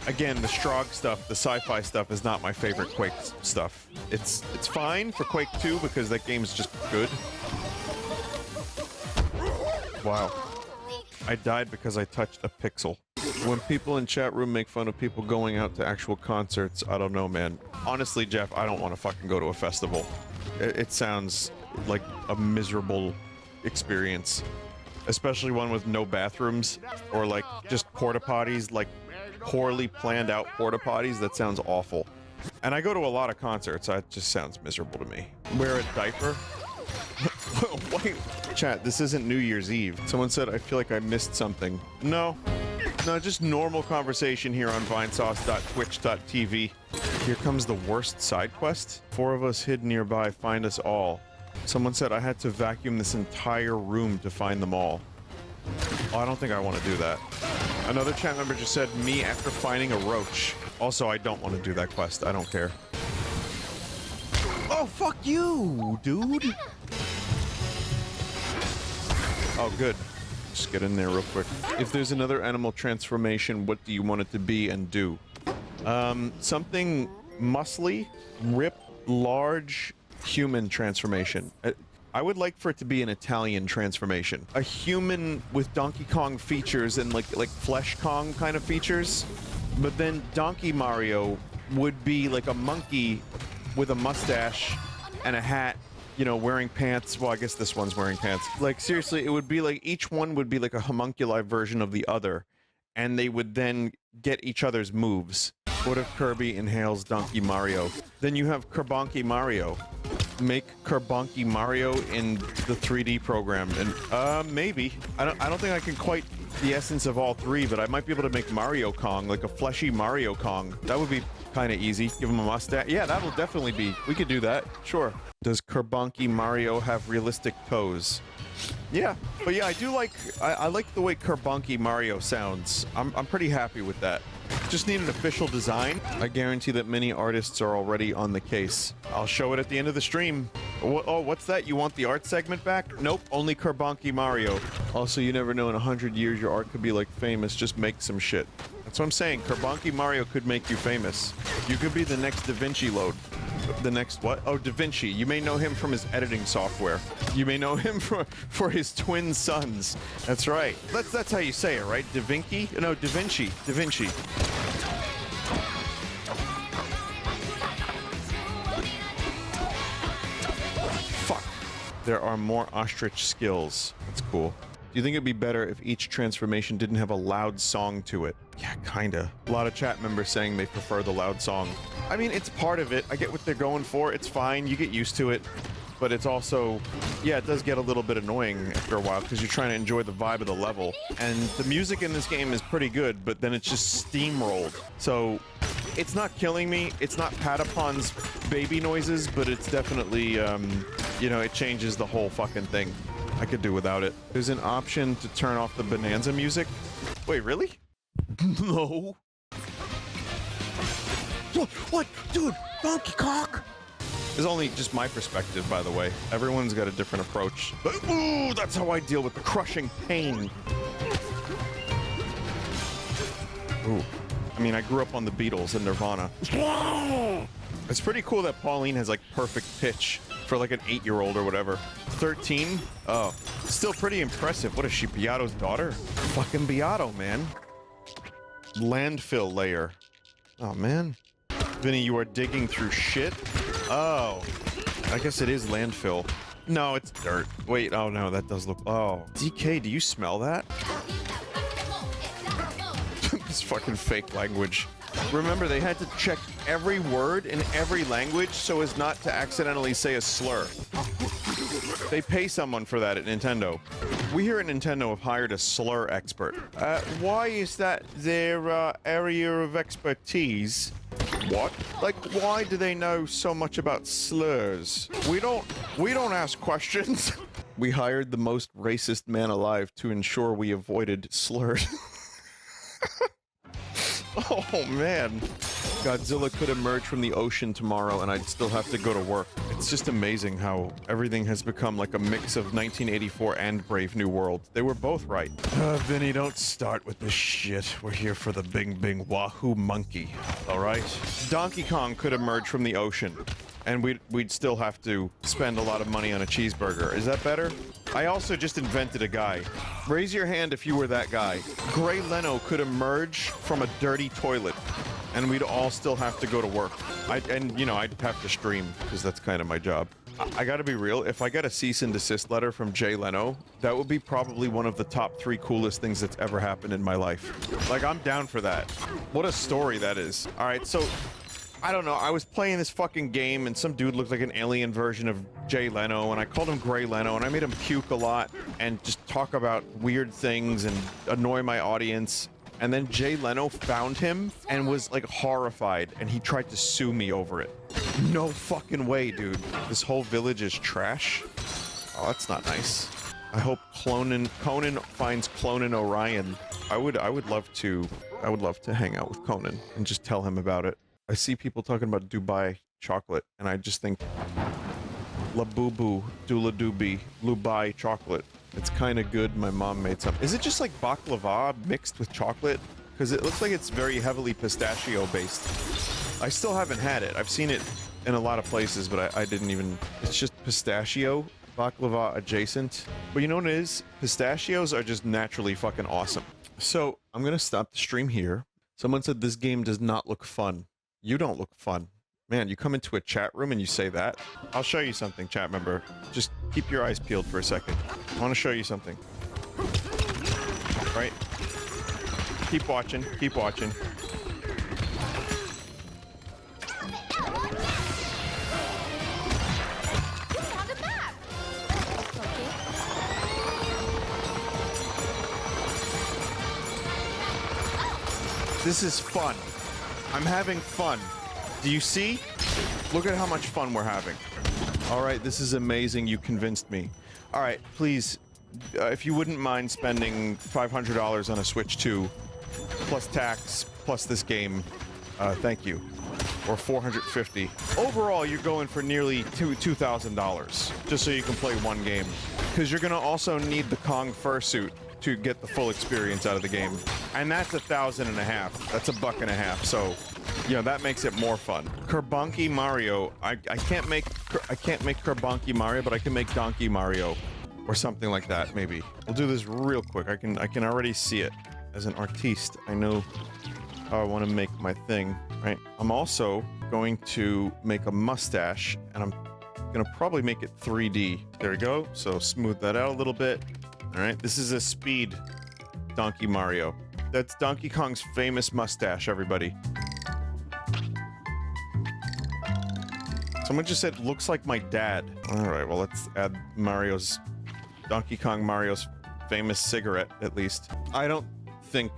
Again, the Strogg stuff, the sci-fi stuff is not my favorite Quake stuff. It's fine for Quake 2 because that game's just good. Wow. I died because I touched a pixel. When people in chat room make fun of people going out to actual concerts, I don't know, man. Honestly, Jeff, I don't want to fucking go to a festival. It sounds like a miserable experience. Especially one with no bathrooms or like just porta potties, like poorly planned out porta potties. That sounds awful. And I go to a lot of concerts. That just sounds miserable to me. Wear a diaper? Wait, chat, this isn't New Year's Eve. Someone said, I feel like I missed something. No, just normal conversation here on vinesauce.twitch.tv. Here comes the worst side quest. 4 of us hid nearby, find us all. Someone said I had to vacuum this entire room to find them all. Oh, I don't think I want to do that. Another chat member just said, me after finding a roach. Also, I don't want to do that quest. I don't care. Oh, fuck you, dude. Oh, good. Just get in there real quick. If there's another animal transformation, what do you want it to be and do? Something muscly, ripped, large, human transformation. I would like for it to be an Italian transformation. A human with Donkey Kong features and like Flesh Kong kind of features. But then Donkey Mario would be like a monkey with a mustache and a hat, you know, wearing pants. Well, I guess this one's wearing pants. Like, seriously, it would be like each one would be like a homunculi version of the other. And they would then get each other's moves. What if Kirby inhales Donkey Mario? Then you have Kerbonky Mario. make Carbonky Mario in the 3D program? And maybe. I don't think I can quite the essence of all three, but I might be able to make Mario Kong, like a fleshy Mario Kong. That would be kind of easy. Give him a mustache. Yeah, that will definitely be. We could do that. Sure. Does Carbonky Mario have realistic toes? Yeah, but yeah, I do like. I like the way Carbonky Mario sounds. I'm pretty happy with that. Just need an official design. I guarantee that many artists are already on the case. I'll show it at the end of the stream. Oh, what's that? You want the art segment back? Nope, only Carbonky Mario. Also, you never know, in 100 years your art could be like famous. Just make some shit. That's what I'm saying. Carbonky Mario could make you famous. You could be the next Da Vinci load. The next what? Oh, Da Vinci. You may know him from his editing software. You may know him for his twin sons. That's right. That's how you say it, right? Da Vinci? No, Da Vinci. Da Vinci. Fuck. There are more ostrich skills. That's cool. Do you think it'd be better if each transformation didn't have a loud song to it? Yeah, kinda. A lot of chat members saying they prefer the loud song. I mean, it's part of it. I get what they're going for. It's fine. You get used to it. But it's also, yeah, it does get a little bit annoying after a while because you're trying to enjoy the vibe of the level. And the music in this game is pretty good, but then it's just steamrolled. So it's not killing me. It's not Patapon's baby noises, but it's definitely, you know, it changes the whole fucking thing. I could do without it. There's an option to turn off the Bananza music. Wait, really? No. What? Dude, Donkey Kong? It's only just my perspective, by the way. Everyone's got a different approach. But, ooh, that's how I deal with the crushing pain. Ooh. I mean, I grew up on the Beatles and Nirvana. It's pretty cool that Pauline has, like, perfect pitch for, like, an 8-year-old or whatever. 13? Oh. Still pretty impressive. What is she, Beato's daughter? Fucking Beato, man. Landfill layer. Oh, man. Vinny, you are digging through shit? Oh. I guess it is landfill. No, it's dirt. Wait, oh no, that does look... Oh. DK, do you smell that? This fucking fake language. Remember, they had to check every word in every language so as not to accidentally say a slur. They pay someone for that at Nintendo. We here at Nintendo have hired a slur expert. Why is that their area of expertise? What? Like, why do they know so much about slurs? We don't ask questions. We hired the most racist man alive to ensure we avoided slurs. Oh, man. Godzilla could emerge from the ocean tomorrow and I'd still have to go to work. It's just amazing how everything has become like a mix of 1984 and Brave New World. They were both right. Vinny, don't start with this shit. We're here for the Bing Bing Wahoo Monkey, all right? Donkey Kong could emerge from the ocean and we'd still have to spend a lot of money on a cheeseburger. Is that better? I also just invented a guy. Raise your hand if you were that guy. Gray Leno could emerge from a dirty toilet and we'd all still have to go to work. You know, I'd have to stream because that's kind of my job. I gotta be real, if I get a cease and desist letter from Jay Leno, that would be probably one of the top 3 coolest things that's ever happened in my life. Like, I'm down for that. What a story that is. All right, so I don't know, I was playing this fucking game and some dude looked like an alien version of Jay Leno and I called him Gray Leno and I made him puke a lot and just talk about weird things and annoy my audience. And then Jay Leno found him and was like horrified and he tried to sue me over it. No fucking way, dude. This whole village is trash. Oh, that's not nice. I hope Conan finds Clonin Orion. I would love to hang out with Conan and just tell him about it. I see people talking about Dubai chocolate, and I just think La Boo Boo, Dula Doobie, Lubai chocolate. It's kind of good. My mom made some. Is it just like baklava mixed with chocolate? Because it looks like it's very heavily pistachio based. I still haven't had it. I've seen it in a lot of places, but I didn't even... It's just pistachio, baklava adjacent. But you know what it is? Pistachios are just naturally fucking awesome. So I'm going to stop the stream here. Someone said this game does not look fun. You don't look fun. Man, you come into a chat room and you say that? I'll show you something, chat member. Just keep your eyes peeled for a second. I want to show you something. Right? Keep watching. Keep watching. This is fun. I'm having fun. Do you see? Look at how much fun we're having. All right, this is amazing. You convinced me. All right, please, if you wouldn't mind spending $500 on a Switch 2, plus tax, plus this game, thank you. Or $450. Overall, you're going for nearly $2,000, just so you can play one game. Because you're gonna also need the Kong fursuit to get the full experience out of the game. And that's $1,500. That's $1.50. So, you know, that makes it more fun. Kerbonky Mario. I can't make Kerbonky Mario, but I can make Donkey Mario. Or something like that, maybe. We'll do this real quick. I can already see it. As an artiste, I know how I want to make my thing, right? I'm also going to make a mustache, and I'm gonna probably make it 3D. There we go. So smooth that out a little bit. All right, this is a speed Donkey Mario. That's Donkey Kong's famous mustache, everybody. Someone just said, looks like my dad. All right, well, let's add Donkey Kong Mario's famous cigarette, at least. I don't think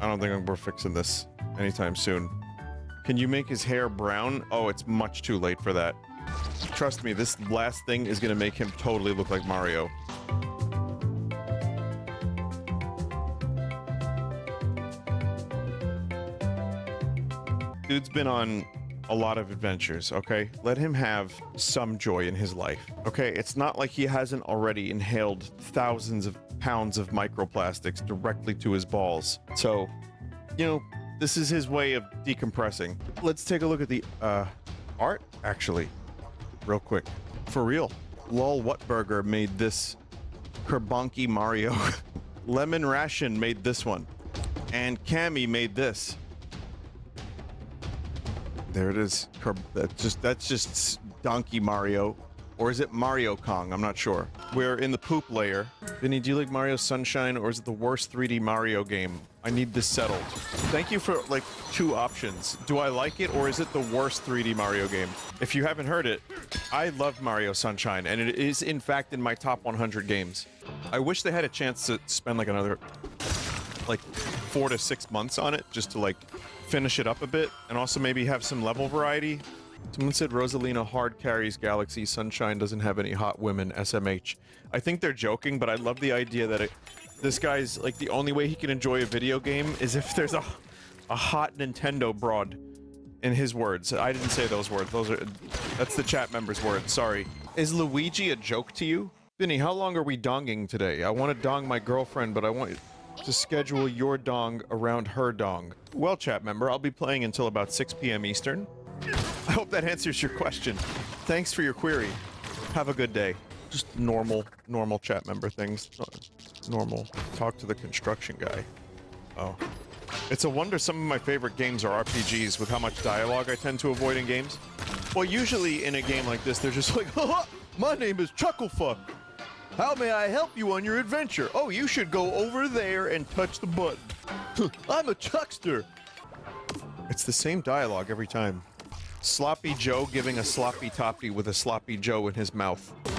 we're fixing this anytime soon. Can you make his hair brown? Oh, it's much too late for that. Trust me, this last thing is gonna make him totally look like Mario. Dude's been on a lot of adventures, okay? Let him have some joy in his life, okay? It's not like he hasn't already inhaled thousands of pounds of microplastics directly to his balls. So, you know, this is his way of decompressing. Let's take a look at the art, actually, real quick. For real. Lol Whatburger made this Kerbonky Mario. Lemon Ration made this one. And Cammy made this. There it is. That's just Donkey Mario. Or is it Mario Kong? I'm not sure. We're in the poop layer. Vinny, do you like Mario Sunshine, or is it the worst 3D Mario game? I need this settled. Thank you for, like, 2 options. Do I like it, or is it the worst 3D Mario game? If you haven't heard it, I love Mario Sunshine, and it is, in fact, in my top 100 games. I wish they had a chance to spend, like, another, like, 4 to 6 months on it, just to, like, finish it up a bit, and also maybe have some level variety. Someone said Rosalina hard carries Galaxy. Sunshine doesn't have any hot women. SMH. I think they're joking, but I love the idea that this guy's, like, the only way he can enjoy a video game is if there's a hot Nintendo broad, in his words. I didn't say those words. That's the chat member's words. Sorry. Is Luigi a joke to you? Vinny, how long are we donging today? I want to dong my girlfriend, but I want to schedule your dong around her dong. Well, chat member, I'll be playing until about 6 p.m. Eastern. I hope that answers your question. Thanks for your query. Have a good day. Just normal chat member things. Normal. Talk to the construction guy. Oh. It's a wonder some of my favorite games are RPGs with how much dialogue I tend to avoid in games. Well, usually in a game like this, they're just like, haha, my name is Chucklefuck. How may I help you on your adventure? Oh, you should go over there and touch the button. I'm a Chuckster. It's the same dialogue every time. Sloppy Joe giving a sloppy toppy with a sloppy Joe in his mouth. Is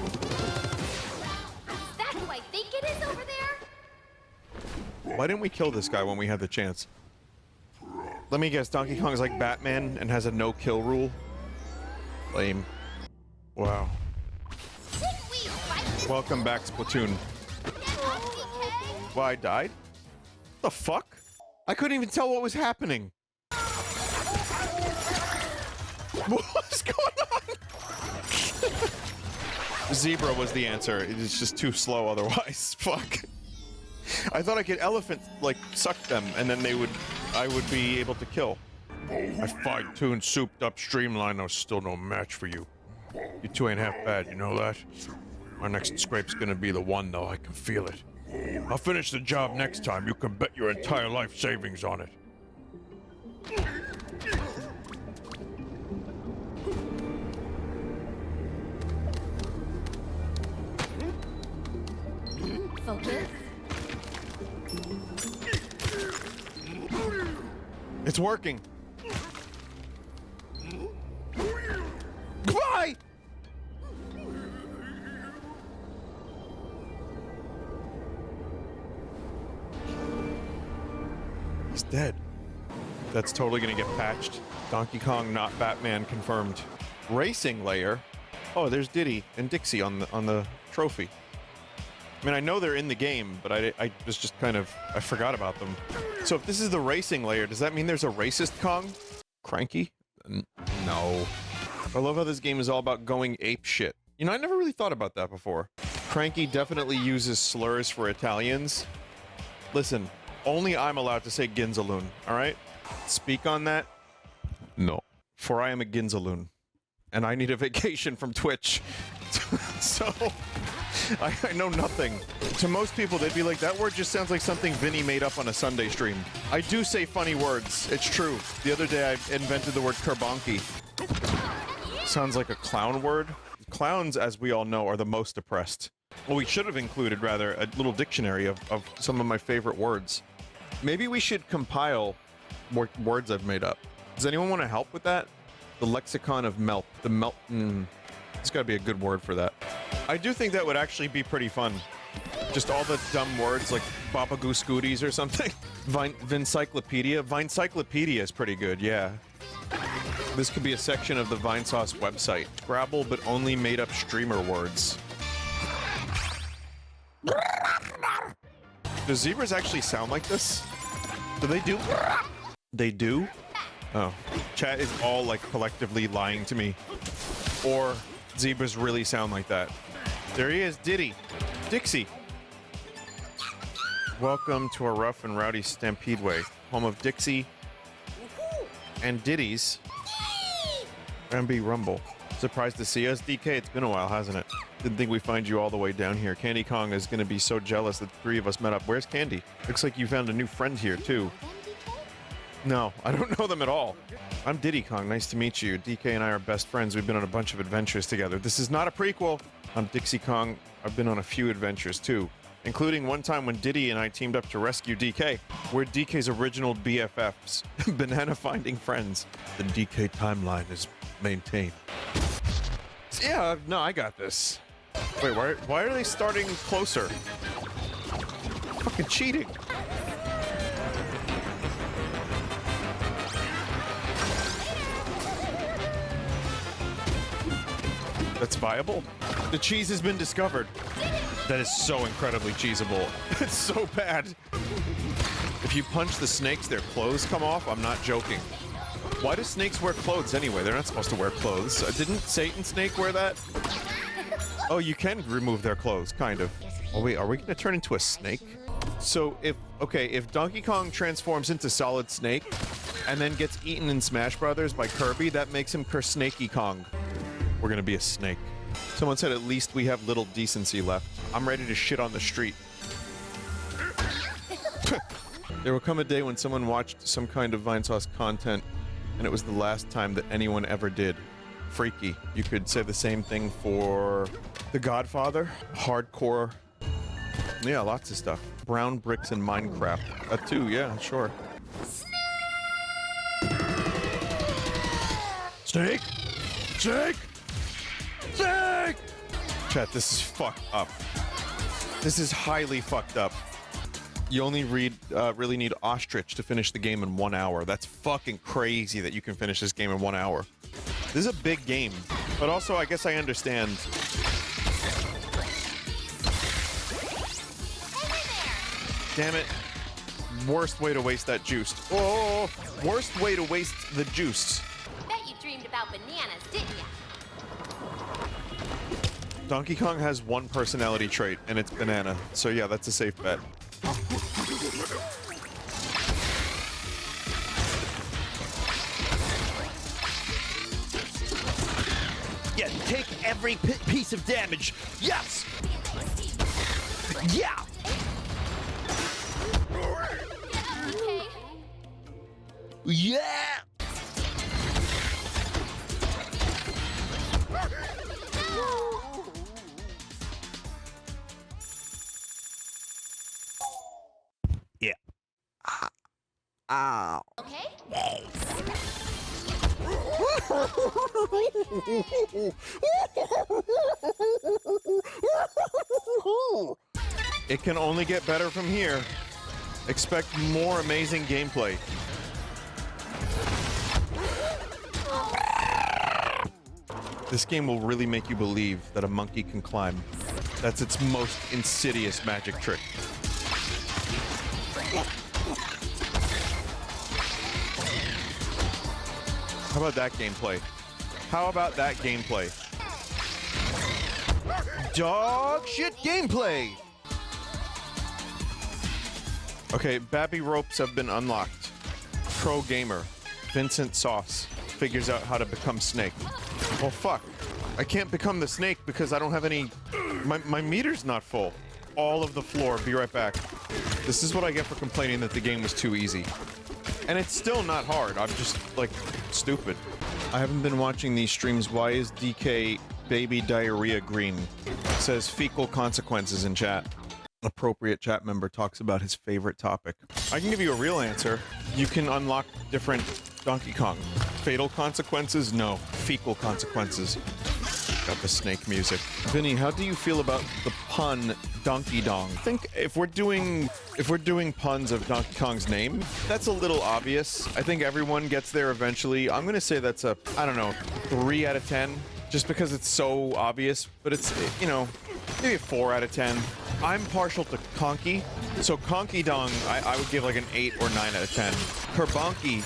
that who I think it is over there? Why didn't we kill this guy when we had the chance? Let me guess, Donkey Kong is like Batman and has a no-kill rule? Lame. Wow. Didn't we fight this Welcome back, Splatoon. DK? Well, I died? The fuck? I couldn't even tell what was happening. What's going on? Zebra was the answer. It's just too slow otherwise. Fuck. I thought I could elephant, like, suck them, and then I would be able to kill. I fine-tuned, souped-up, streamlined. I was still no match for you. You two ain't half bad, you know that? Our next scrape's gonna be the one, though. I can feel it. I'll finish the job next time. You can bet your entire life savings on it. Focus. It's working. Goodbye! He's dead. That's totally gonna get patched. Donkey Kong, not Batman, confirmed. Racing layer. Oh, there's Diddy and Dixie on the trophy. I mean, I know they're in the game, but I was just kind of, I forgot about them. So if this is the racing layer, does that mean there's a racist Kong? Cranky? No. I love how this game is all about going ape shit. You know, I never really thought about that before. Cranky definitely uses slurs for Italians. Listen, only I'm allowed to say Ginzaloon, all right? Speak on that? No. For I am a Ginzaloon. And I need a vacation from Twitch. So, I know nothing. To most people, they'd be like, that word just sounds like something Vinny made up on a Sunday stream. I do say funny words. It's true. The other day, I invented the word kerbonky. Sounds like a clown word. Clowns, as we all know, are the most oppressed. Well, we should have included, rather, a little dictionary of some of my favorite words. Maybe we should compile words I've made up. Does anyone want to help with that? The lexicon of melt. The melt. There's got to be a good word for that. I do think that would actually be pretty fun. Just all the dumb words like Baba Goose Scooties or something. Vinecyclopedia. Vinecyclopedia is pretty good, yeah. This could be a section of the Vinesauce website. Scrabble, but only made up streamer words. Do zebras actually sound like this? Do they do? They do? Oh. Chat is all like collectively lying to me. Or zebras really sound like that. There he is, Diddy. Dixie. Welcome to our rough and rowdy Stampede Way, home of Dixie and Diddy's MB Rumble. Surprised to see us, DK? It's been a while, hasn't it? Didn't think we'd find you all the way down here. Candy Kong is going to be so jealous that the three of us met up. Where's Candy? Looks like you found a new friend here, too. No, I don't know them at all. I'm Diddy Kong. Nice to meet you. DK and I are best friends. We've been on a bunch of adventures together. This is not a prequel. I'm Dixie Kong. I've been on a few adventures, too. Including one time when Diddy and I teamed up to rescue DK. We're DK's original BFFs. Banana finding friends. The DK timeline is maintained. Yeah, no, I got this. Wait, why are they starting closer? Fucking cheating. That's viable? The cheese has been discovered. That is so incredibly cheesable. It's so bad. If you punch the snakes, their clothes come off? I'm not joking. Why do snakes wear clothes anyway? They're not supposed to wear clothes. Didn't Satan Snake wear that? Oh, you can remove their clothes, kind of. Oh wait, are we gonna turn into a snake? So if Donkey Kong transforms into Solid Snake and then gets eaten in Smash Brothers by Kirby, that makes him Kersnakey Kong. We're gonna be a snake. Someone said at least we have little decency left. I'm ready to shit on the street. There will come a day when someone watched some kind of Vinesauce content and it was the last time that anyone ever did. Freaky. You could say the same thing for The Godfather, hardcore. Yeah, lots of stuff. Brown bricks in Minecraft. That too, yeah, sure. Snake! Snake! Snake! Chat, this is fucked up. This is highly fucked up. You only really need Ostrich to finish the game in 1 hour. That's fucking crazy that you can finish this game in 1 hour. This is a big game, but also I guess I understand. Damn it. Worst way to waste that juice. Oh, worst way to waste the juice. Bet you dreamed about bananas, didn't ya? Donkey Kong has one personality trait, and it's banana. So yeah, that's a safe bet. Yeah, take every piece of damage. Yes! Yeah! Okay. Yeah! Yeah. Ow. Okay. It can only get better from here. Expect more amazing gameplay. This game will really make you believe that a monkey can climb. That's its most insidious magic trick. How about that gameplay? How about that gameplay? Dog shit gameplay! Okay, Babby ropes have been unlocked. Pro gamer, Vinesauce, figures out how to become Snake. Well, fuck. I can't become the Snake because I don't have any... My meter's not full. All of the floor. Be right back. This is what I get for complaining that the game was too easy. And it's still not hard. I'm just, like, stupid. I haven't been watching these streams. Why is DK baby diarrhea green? It says fecal consequences in chat. Appropriate chat member talks about his favorite topic. I can give you a real answer. You can unlock different Donkey Kong. Fatal consequences? No. Fecal consequences. Got the snake music. Vinny, how do you feel about the pun Donkey Dong? I think if we're doing puns of Donkey Kong's name, that's a little obvious. I think everyone gets there eventually. I'm gonna say that's a, I don't know, 3 out of 10, just because it's so obvious. But it's, you know, maybe a 4 out of 10. I'm partial to Conky, so Conky Dong I would give like an 8 or 9 out of 10. Kerbonky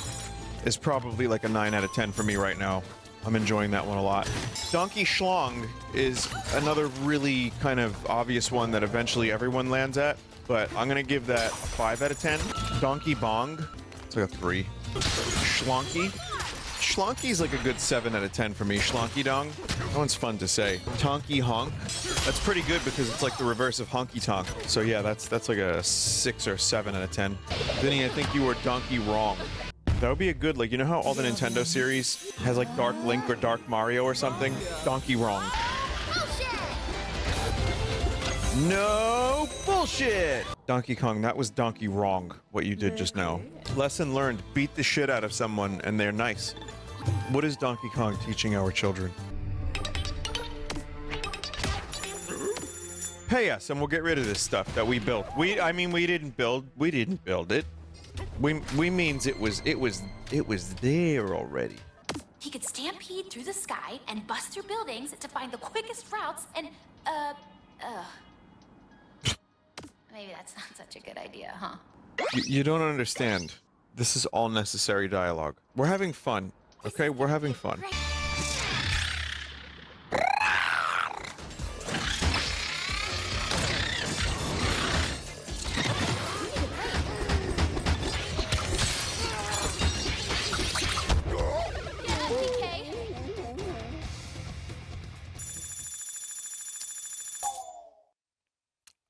is probably like a 9 out of 10 for me right now. I'm enjoying that one a lot. Donkey Schlong is another really kind of obvious one that eventually everyone lands at, but I'm gonna give that a 5 out of 10. Donkey Bong, it's like a 3. Schlonky. Schlonky's like a good 7 out of 10 for me. Schlonky Dong, that one's fun to say. Tonky Honk, that's pretty good because it's like the reverse of Honky Tonk. So yeah, that's like a 6 or 7 out of 10. Vinny, I think you were Donkey Wrong. That would be a good, like, you know how all the Nintendo series has like Dark Link or Dark Mario or something? Donkey Wrong. No bullshit! Donkey Kong, that was Donkey Wrong, what you did just now. Lesson learned, beat the shit out of someone and they're nice. What is Donkey Kong teaching our children? Pay us and we'll get rid of this stuff that we built. We didn't build it. We means it was there already. He could stampede through the sky and bust through buildings to find the quickest routes and, maybe that's not such a good idea, huh? You don't understand. This is all necessary dialogue. We're having fun, okay? We're having fun.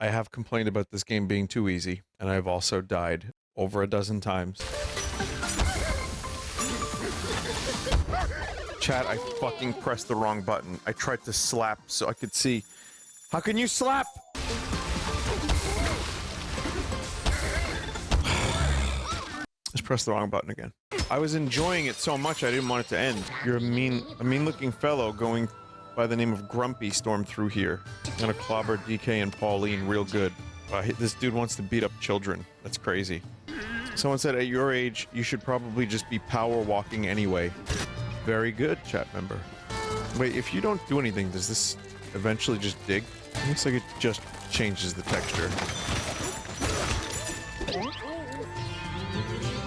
I have complained about this game being too easy, and I've also died over a dozen times. Chat, I fucking pressed the wrong button. I tried to slap so I could see. How can you slap? Just press the wrong button again. I was enjoying it so much I didn't want it to end. You're a mean-looking fellow going by the name of Grumpy stormed through here. Gonna clobber DK and Pauline real good. This dude wants to beat up children. That's crazy. Someone said at your age, you should probably just be power walking anyway. Very good, chat member. Wait, if you don't do anything, does this eventually just dig? It looks like it just changes the texture.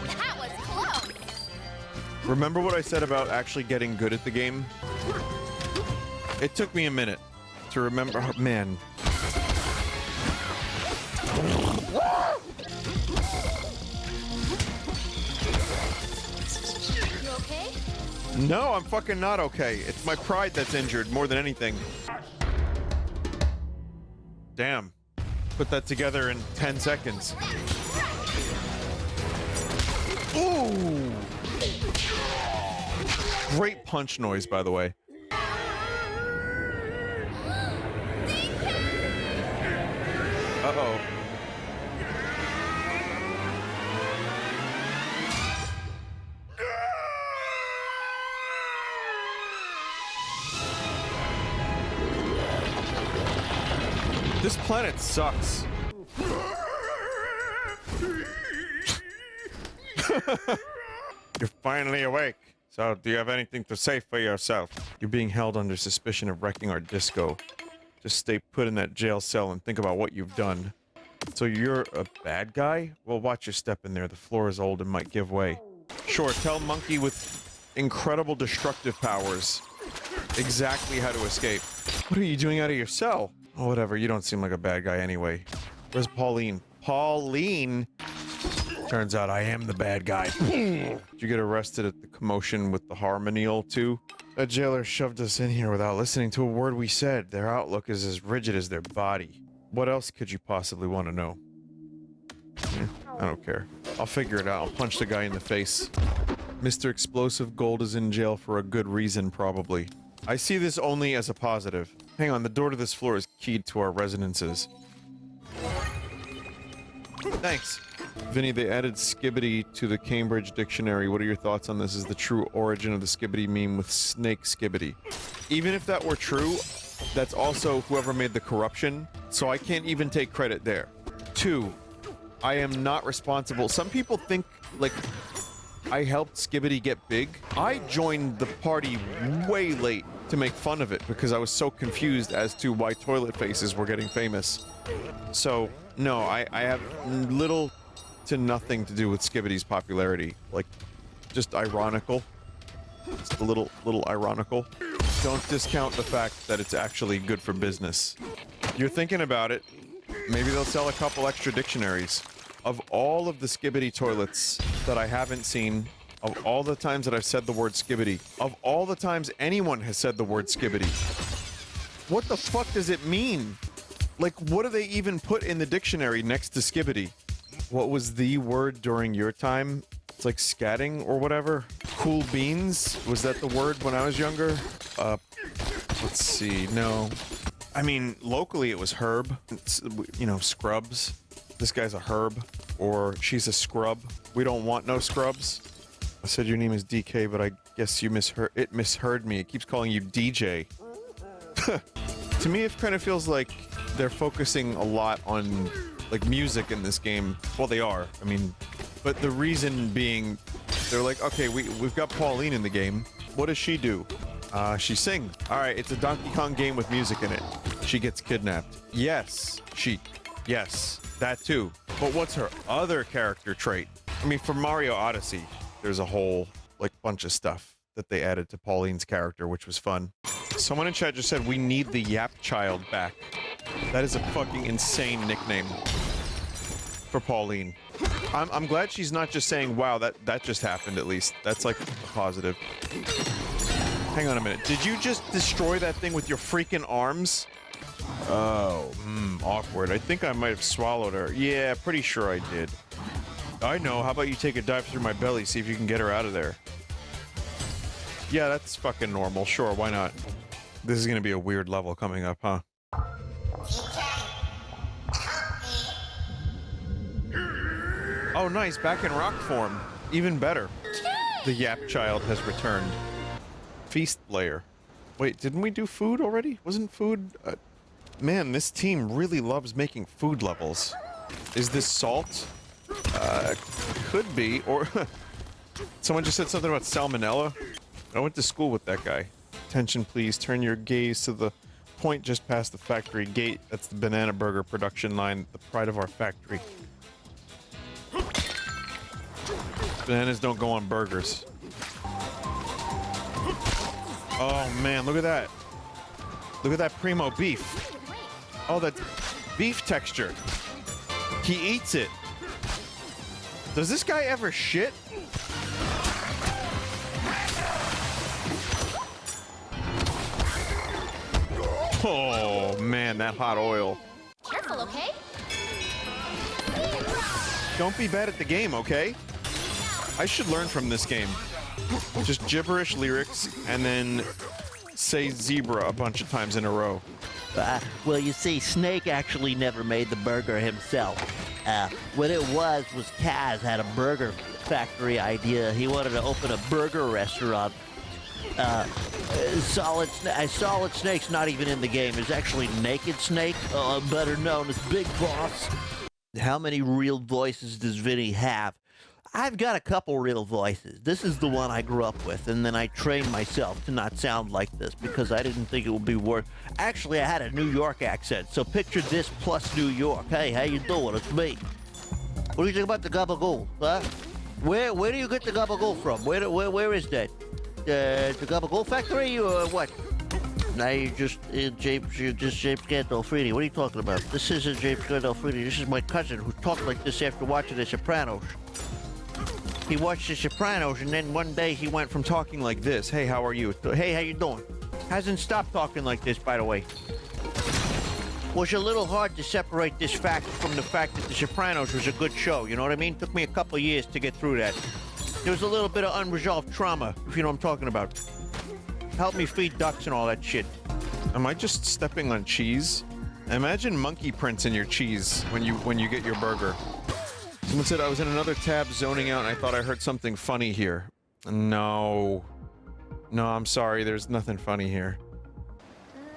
That was close. Remember what I said about actually getting good at the game? It took me a minute to remember. Oh, man. You okay? No, I'm fucking not okay. It's my pride that's injured more than anything. Damn. Put that together in 10 seconds. Ooh! Great punch noise, by the way. Uh-oh. This planet sucks. You're finally awake. So, do you have anything to say for yourself? You're being held under suspicion of wrecking our disco. Just stay put in that jail cell and think about what you've done. So you're a bad guy? Well, watch your step in there. The floor is old and might give way. Sure, tell Monkey with incredible destructive powers exactly how to escape. What are you doing out of your cell? Oh, whatever. You don't seem like a bad guy anyway. Where's Pauline? Pauline! Turns out I am the bad guy. Did you get arrested at the commotion with the Harmonial too? A jailer shoved us in here without listening to a word we said. Their outlook is as rigid as their body. What else could you possibly want to know? I don't care. I'll figure it out. I'll punch the guy in the face. Mr. Explosive Gold is in jail for a good reason, probably. I see this only as a positive. Hang on, the door to this floor is keyed to our residences. Thanks. Vinny, they added skibbity to the Cambridge Dictionary. What are your thoughts on this? Is the true origin of the skibbity meme with snake skibbity? Even if that were true, that's also whoever made the corruption, so I can't even take credit there. 2, I am not responsible. Some people think, like, I helped skibbity get big. I joined the party way late to make fun of it because I was so confused as to why toilet faces were getting famous. So, no, I have little to nothing to do with skibbity's popularity. Like, just ironical. Just a little ironical. Don't discount the fact that it's actually good for business. You're thinking about it. Maybe they'll sell a couple extra dictionaries. Of all of the skibbity toilets that I haven't seen, of all the times that I've said the word skibbity, of all the times anyone has said the word skibbity, what the fuck does it mean? Like, what do they even put in the dictionary next to skibbity? What was the word during your time? It's like scatting or whatever. Cool beans? Was that the word when I was younger? Let's see. No. I mean, locally it was herb. It's, you know, scrubs. This guy's a herb. Or she's a scrub. We don't want no scrubs. I said your name is DK, but I guess you misheard me. It keeps calling you DJ. To me, it kind of feels like they're focusing a lot on, like, music in this game. Well, they are. I mean, but the reason being, they're like, okay, we've got Pauline in the game. What does she do? She sings. All right, it's a Donkey Kong game with music in it. She gets kidnapped. Yes, yes, that too. But what's her other character trait? I mean, for Mario Odyssey, there's a whole, like, bunch of stuff that they added to Pauline's character, which was fun. Someone in chat just said, we need the Yap Child back. That is a fucking insane nickname for Pauline. I'm glad she's not just saying, wow, that just happened, at least. That's, like, a positive. Hang on a minute. Did you just destroy that thing with your freaking arms? Oh, awkward. I think I might have swallowed her. Yeah, pretty sure I did. I know. How about you take a dive through my belly, see if you can get her out of there? Yeah, that's fucking normal. Sure, why not? This is gonna be a weird level coming up, huh? Oh, nice. Back in rock form. Even better. The Yap Child has returned. Feast layer. Wait, didn't we do food already? Wasn't food... man, this team really loves making food levels. Is this salt? Could be. Or... someone just said something about salmonella. I went to school with that guy. Attention, please. Turn your gaze to the point just past the factory gate. That's the banana burger production line. The pride of our factory. Bananas don't go on burgers. Oh man, look at that. Look at that primo beef. Oh, that beef texture. He eats it. Does this guy ever shit? Oh man, that hot oil. Careful, okay? Don't be bad at the game, okay? I should learn from this game. Just gibberish lyrics and then say zebra a bunch of times in a row. Well, you see, Snake actually never made the burger himself. What it was Kaz had a burger factory idea. He wanted to open a burger restaurant. Solid Snake's not even in the game. It's actually Naked Snake, better known as Big Boss. How many real voices does Vinny have? I've got a couple real voices. This is the one I grew up with, and then I trained myself to not sound like this because I didn't think it would be worth. Actually, I had a New York accent, so picture this plus New York. Hey, how you doing? It's me. What do you think about the gabagool, huh? Where do you get the gabagool from? Where is that? The gabagool factory or what? Now you're just James Gandolfini. What are you talking about? This isn't James Gandolfini. This is my cousin who talked like this after watching The Sopranos. He watched The Sopranos, and then one day he went from talking like this. Hey, how are you? Hey, how you doing? Hasn't stopped talking like this, by the way. Was a little hard to separate this fact from the fact that The Sopranos was a good show. You know what I mean? Took me a couple years to get through that. There was a little bit of unresolved trauma, if you know what I'm talking about. Help me feed ducks and all that shit. Am I just stepping on cheese? Imagine monkey prints in your cheese when you get your burger. Someone said I was in another tab zoning out and I thought I heard something funny here. No. No, I'm sorry, there's nothing funny here.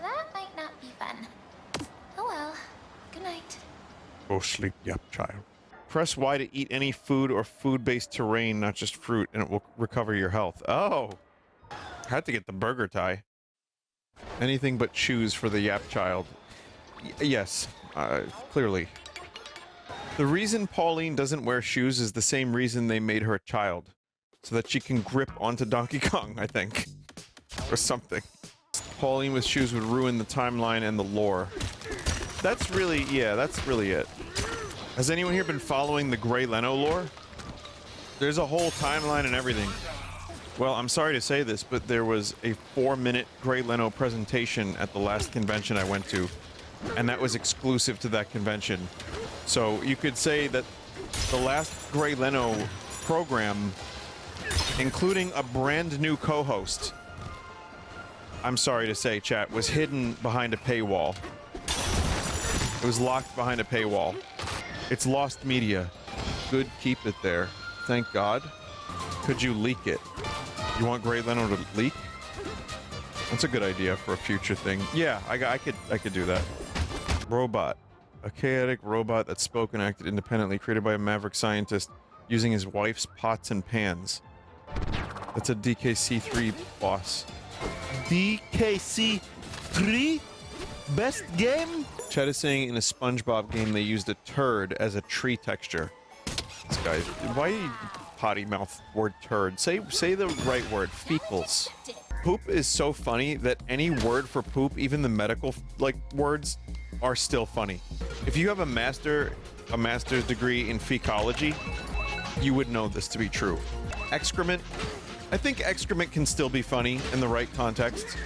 That might not be fun. Oh well. Good night. Go sleep, yep, child. Press Y to eat any food or food-based terrain, not just fruit, and it will recover your health. Oh! Had to get the burger tie. Anything but shoes for the yap child. Yes, clearly. The reason Pauline doesn't wear shoes is the same reason they made her a child. So that she can grip onto Donkey Kong, I think. Or something. Pauline with shoes would ruin the timeline and the lore. That's really, yeah, that's really it. Has anyone here been following the Gray Leno lore? There's a whole timeline and everything. Well, I'm sorry to say this, but there was a 4-minute Gray Leno presentation at the last convention I went to, and that was exclusive to that convention. So you could say that the last Gray Leno program, including a brand new co-host, I'm sorry to say, chat, was hidden behind a paywall. It was locked behind a paywall. It's lost media. Good, keep it there. Thank God. Could you leak it? You want Gray Leno to leak? That's a good idea for a future thing. Yeah, I could do that. Robot. A chaotic robot that spoke and acted independently, created by a maverick scientist using his wife's pots and pans. That's a DKC3 boss. DKC3? Best game? Chad is saying in a SpongeBob game they used a turd as a tree texture. This guy, why you potty mouth word turd? Say the right word. Fecals. Poop is so funny that any word for poop, even the medical words, are still funny. If you have a master's degree in fecology, you would know this to be true. Excrement. I think excrement can still be funny in the right context.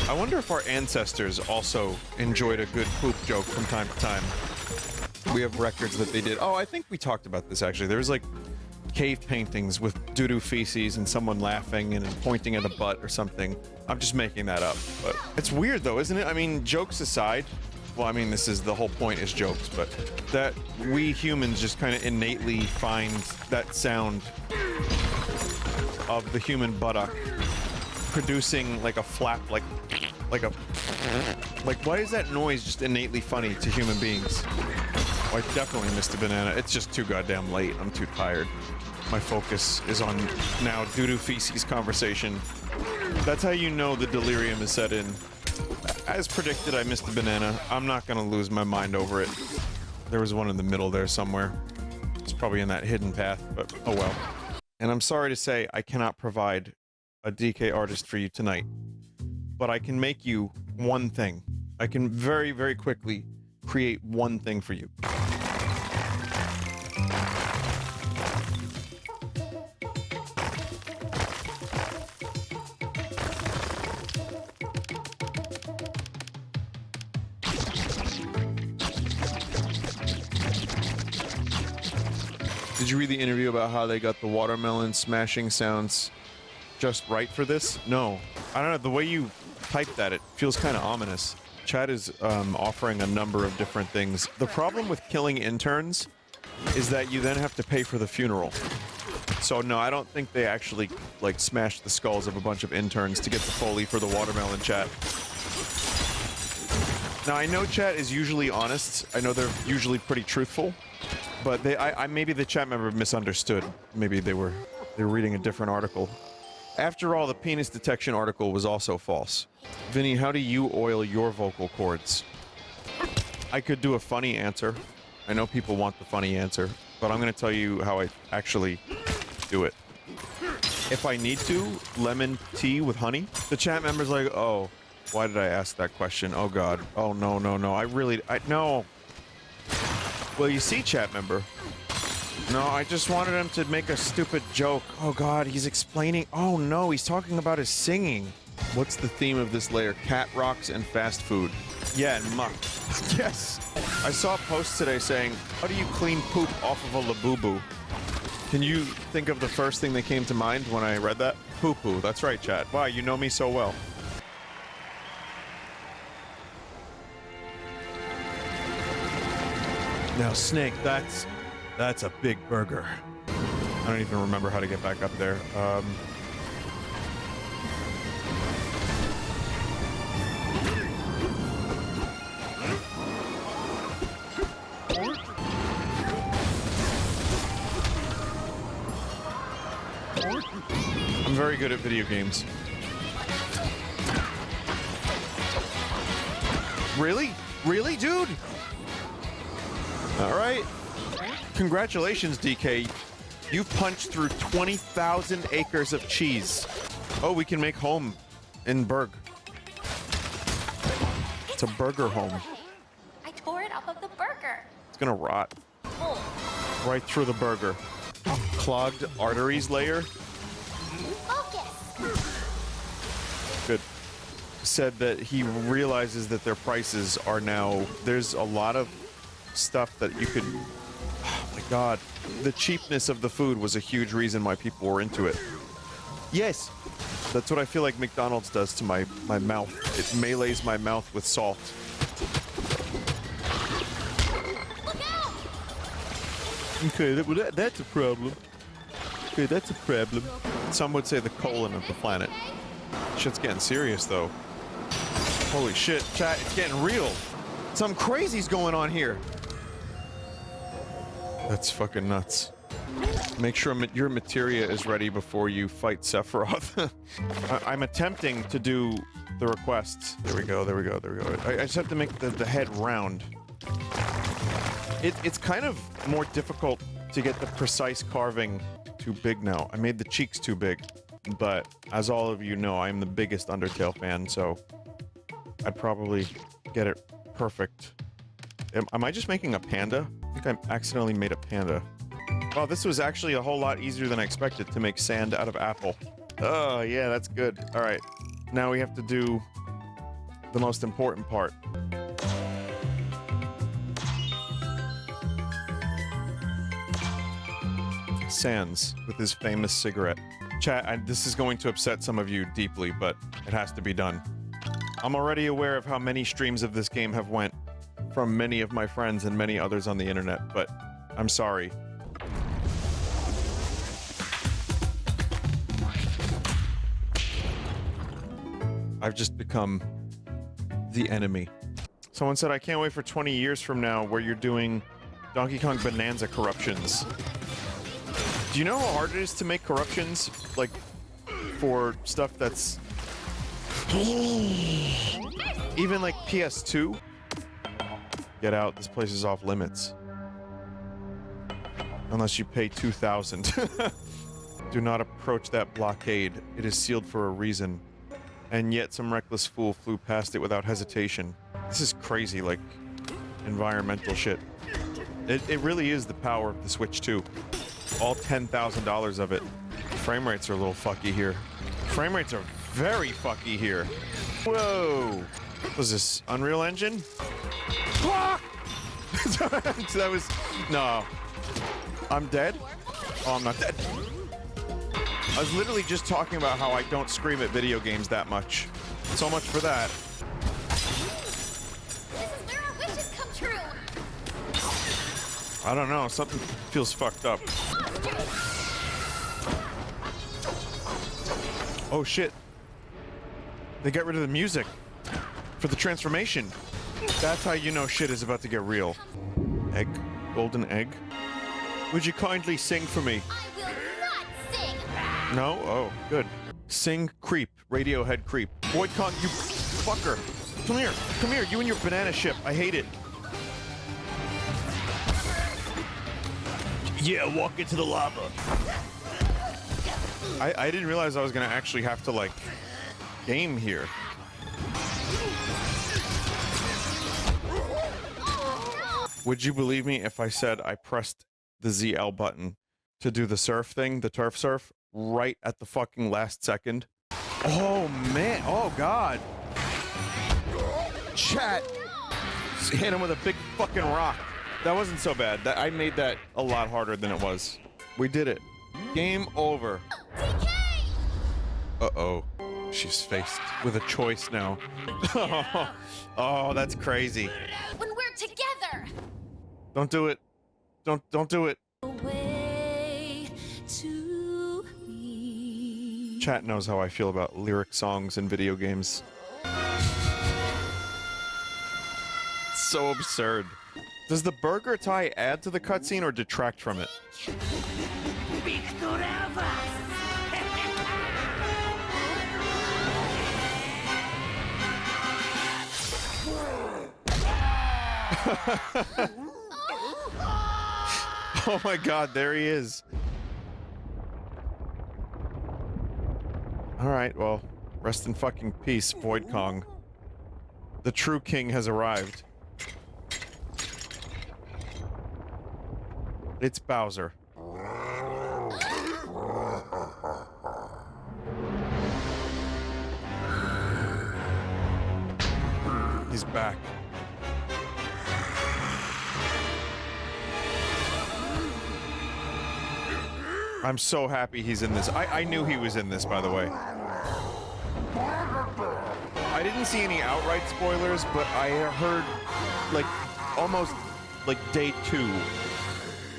I wonder if our ancestors also enjoyed a good poop joke from time to time. We have records that they did. Oh, I think we talked about this actually. There's like cave paintings with doo-doo feces and someone laughing and pointing at a butt or something. I'm just making that up. But it's weird though, isn't it? I mean, jokes aside, well, I mean, this is the whole point is jokes, but that we humans just kind of innately find that sound of the human buttock producing like a flap, like why is that noise just innately funny to human beings? Oh, I definitely missed a banana. It's just too goddamn late. I'm too tired. My focus is on now doo-doo feces conversation. That's how you know the delirium is set in. As predicted, I missed a banana. I'm not gonna lose my mind over it. There was one in the middle there somewhere. It's probably in that hidden path, but oh well. And I'm sorry to say I cannot provide a DK artist for you tonight. But I can make you one thing. I can very, very quickly create one thing for you. Did you read the interview about how they got the watermelon smashing sounds just right for this? No. I don't know, the way you typed that, it feels kind of ominous. Chad is offering a number of different things. The problem with killing interns is that you then have to pay for the funeral. So no, I don't think they actually like smashed the skulls of a bunch of interns to get the Foley for the watermelon chat. Now I know chat is usually honest. I know they're usually pretty truthful. But maybe the chat member misunderstood. Maybe they were reading a different article. After all, the penis detection article was also false. Vinny, how do you oil your vocal cords? I could do a funny answer. I know people want the funny answer, but I'm gonna tell you how I actually do it. If I need to, lemon tea with honey. The chat member's like, oh, why did I ask that question? Oh God. Oh no, no, no. No. Well, you see, chat member. No, I just wanted him to make a stupid joke. Oh God, he's explaining. Oh no, he's talking about his singing. What's the theme of this layer? Cat rocks and fast food. Yeah, and muck. Yes. I saw a post today saying, how do you clean poop off of a labubu? Can you think of the first thing that came to mind when I read that? Poo-poo. That's right, chat. Wow, you know me so well. Now, Snake, that's a big burger. I don't even remember how to get back up there. I'm very good at video games. Really? Really, dude? All right. Congratulations, DK. You punched through 20,000 acres of cheese. Oh, we can make home in Berg. It's a burger home. I tore it off of the burger. It's gonna rot. Right through the burger. Clogged arteries layer. Focus. Good. Said that he realizes that their prices are now, there's a lot of stuff that you could, oh my God. The cheapness of the food was a huge reason why people were into it. Yes. That's what I feel like McDonald's does to my mouth. It melees my mouth with salt. Okay, that's a problem. Okay, that's a problem. Some would say the colon of the planet. Shit's getting serious, though. Holy shit, chat, it's getting real. Some crazy's going on here. That's fucking nuts. Make sure your materia is ready before you fight Sephiroth. I'm attempting to do the requests. There we go, there we go, there we go. I just have to make the head round. It's kind of more difficult to get the precise carving too big now. I made the cheeks too big, but as all of you know, I'm the biggest Undertale fan, so I'd probably get it perfect. Am I just making a panda? I think I accidentally made a panda. Oh, this was actually a whole lot easier than I expected to make sand out of apple. Oh, yeah, that's good. All right, now we have to do the most important part. Sans with his famous cigarette. Chat, this is going to upset some of you deeply, but it has to be done. I'm already aware of how many streams of this game have went from many of my friends and many others on the internet, but I'm sorry. I've just become the enemy. Someone said, I can't wait for 20 years from now where you're doing Donkey Kong Bananza corruptions. Do you know how hard it is to make corruptions? Like, for stuff that's... even like PS2? Get out, this place is off limits. Unless you pay 2,000. Do not approach that blockade. It is sealed for a reason. And yet some reckless fool flew past it without hesitation. This is crazy, like, environmental shit. It really is the power of the Switch 2. All $10,000 of it. Frame rates are a little fucky here. Frame rates are very fucky here. Whoa! Was this Unreal Engine? That was... No. I'm dead? Oh, I'm not dead. I was literally just talking about how I don't scream at video games that much. So much for that. This is where our wishes come true. I don't know, something feels fucked up. Oh shit. They got rid of the music for the transformation. That's how you know shit is about to get real. Egg. Golden egg. Would you kindly sing for me? I will not sing. No? Oh, good. Sing Creep. Radiohead Creep. Void Kong, you fucker. Come here. Come here. You and your banana ship. I hate it. Yeah, walk into the lava. I didn't realize I was gonna actually have to, like, game here. Would you believe me if I said I pressed the ZL button to do the surf thing, the turf surf, right at the fucking last second? Oh, man. Oh, God. Chat. Hit him with a big fucking rock. That wasn't so bad. I made that a lot harder than it was. We did it. Game over. Uh-oh. She's faced with a choice now. Oh, that's crazy. When we're together. Don't do it. Don't do it. Chat knows how I feel about lyric songs in video games. It's so absurd. Does the burger tie add to the cutscene or detract from it? Oh my God, there he is. All right, well, rest in fucking peace, Void Kong. The true king has arrived. It's Bowser. He's back. I'm so happy he's in this. I knew he was in this, by the way. I didn't see any outright spoilers, but I heard, like, almost, like, day 2.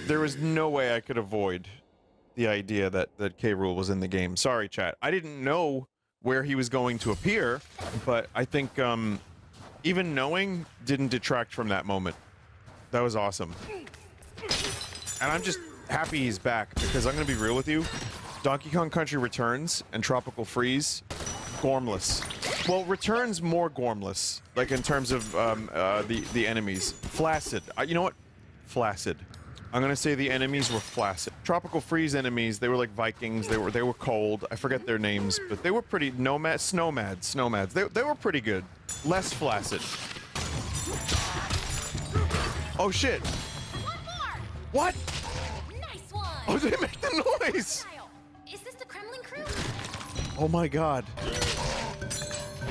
There was no way I could avoid the idea that K. Rool was in the game. Sorry, chat. I didn't know where he was going to appear, but I think, even knowing didn't detract from that moment. That was awesome. And I'm just happy he's back, because I'm gonna be real with you. Donkey Kong Country Returns and Tropical Freeze, gormless. Well, Returns more gormless, like in terms of the enemies. Flaccid. You know what? Flaccid. I'm gonna say the enemies were flaccid. Tropical Freeze enemies, they were like Vikings. They were cold. I forget their names, but they were pretty snowmads. They were pretty good. Less flaccid. Oh shit! What? Nice one. Oh, they make the noise! Is this the Kremlin crew? Oh my God.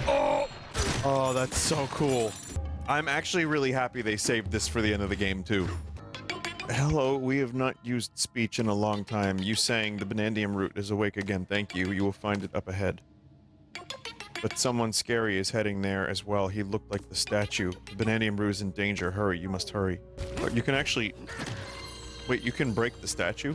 Oh! Oh, that's so cool. I'm actually really happy they saved this for the end of the game, too. Hello, we have not used speech in a long time. You saying the Banandium route is awake again. Thank you. You will find it up ahead. But someone scary is heading there as well. He looked like the statue. The Banandium route is in danger. Hurry, you must hurry. You can actually... Wait, you can break the statue?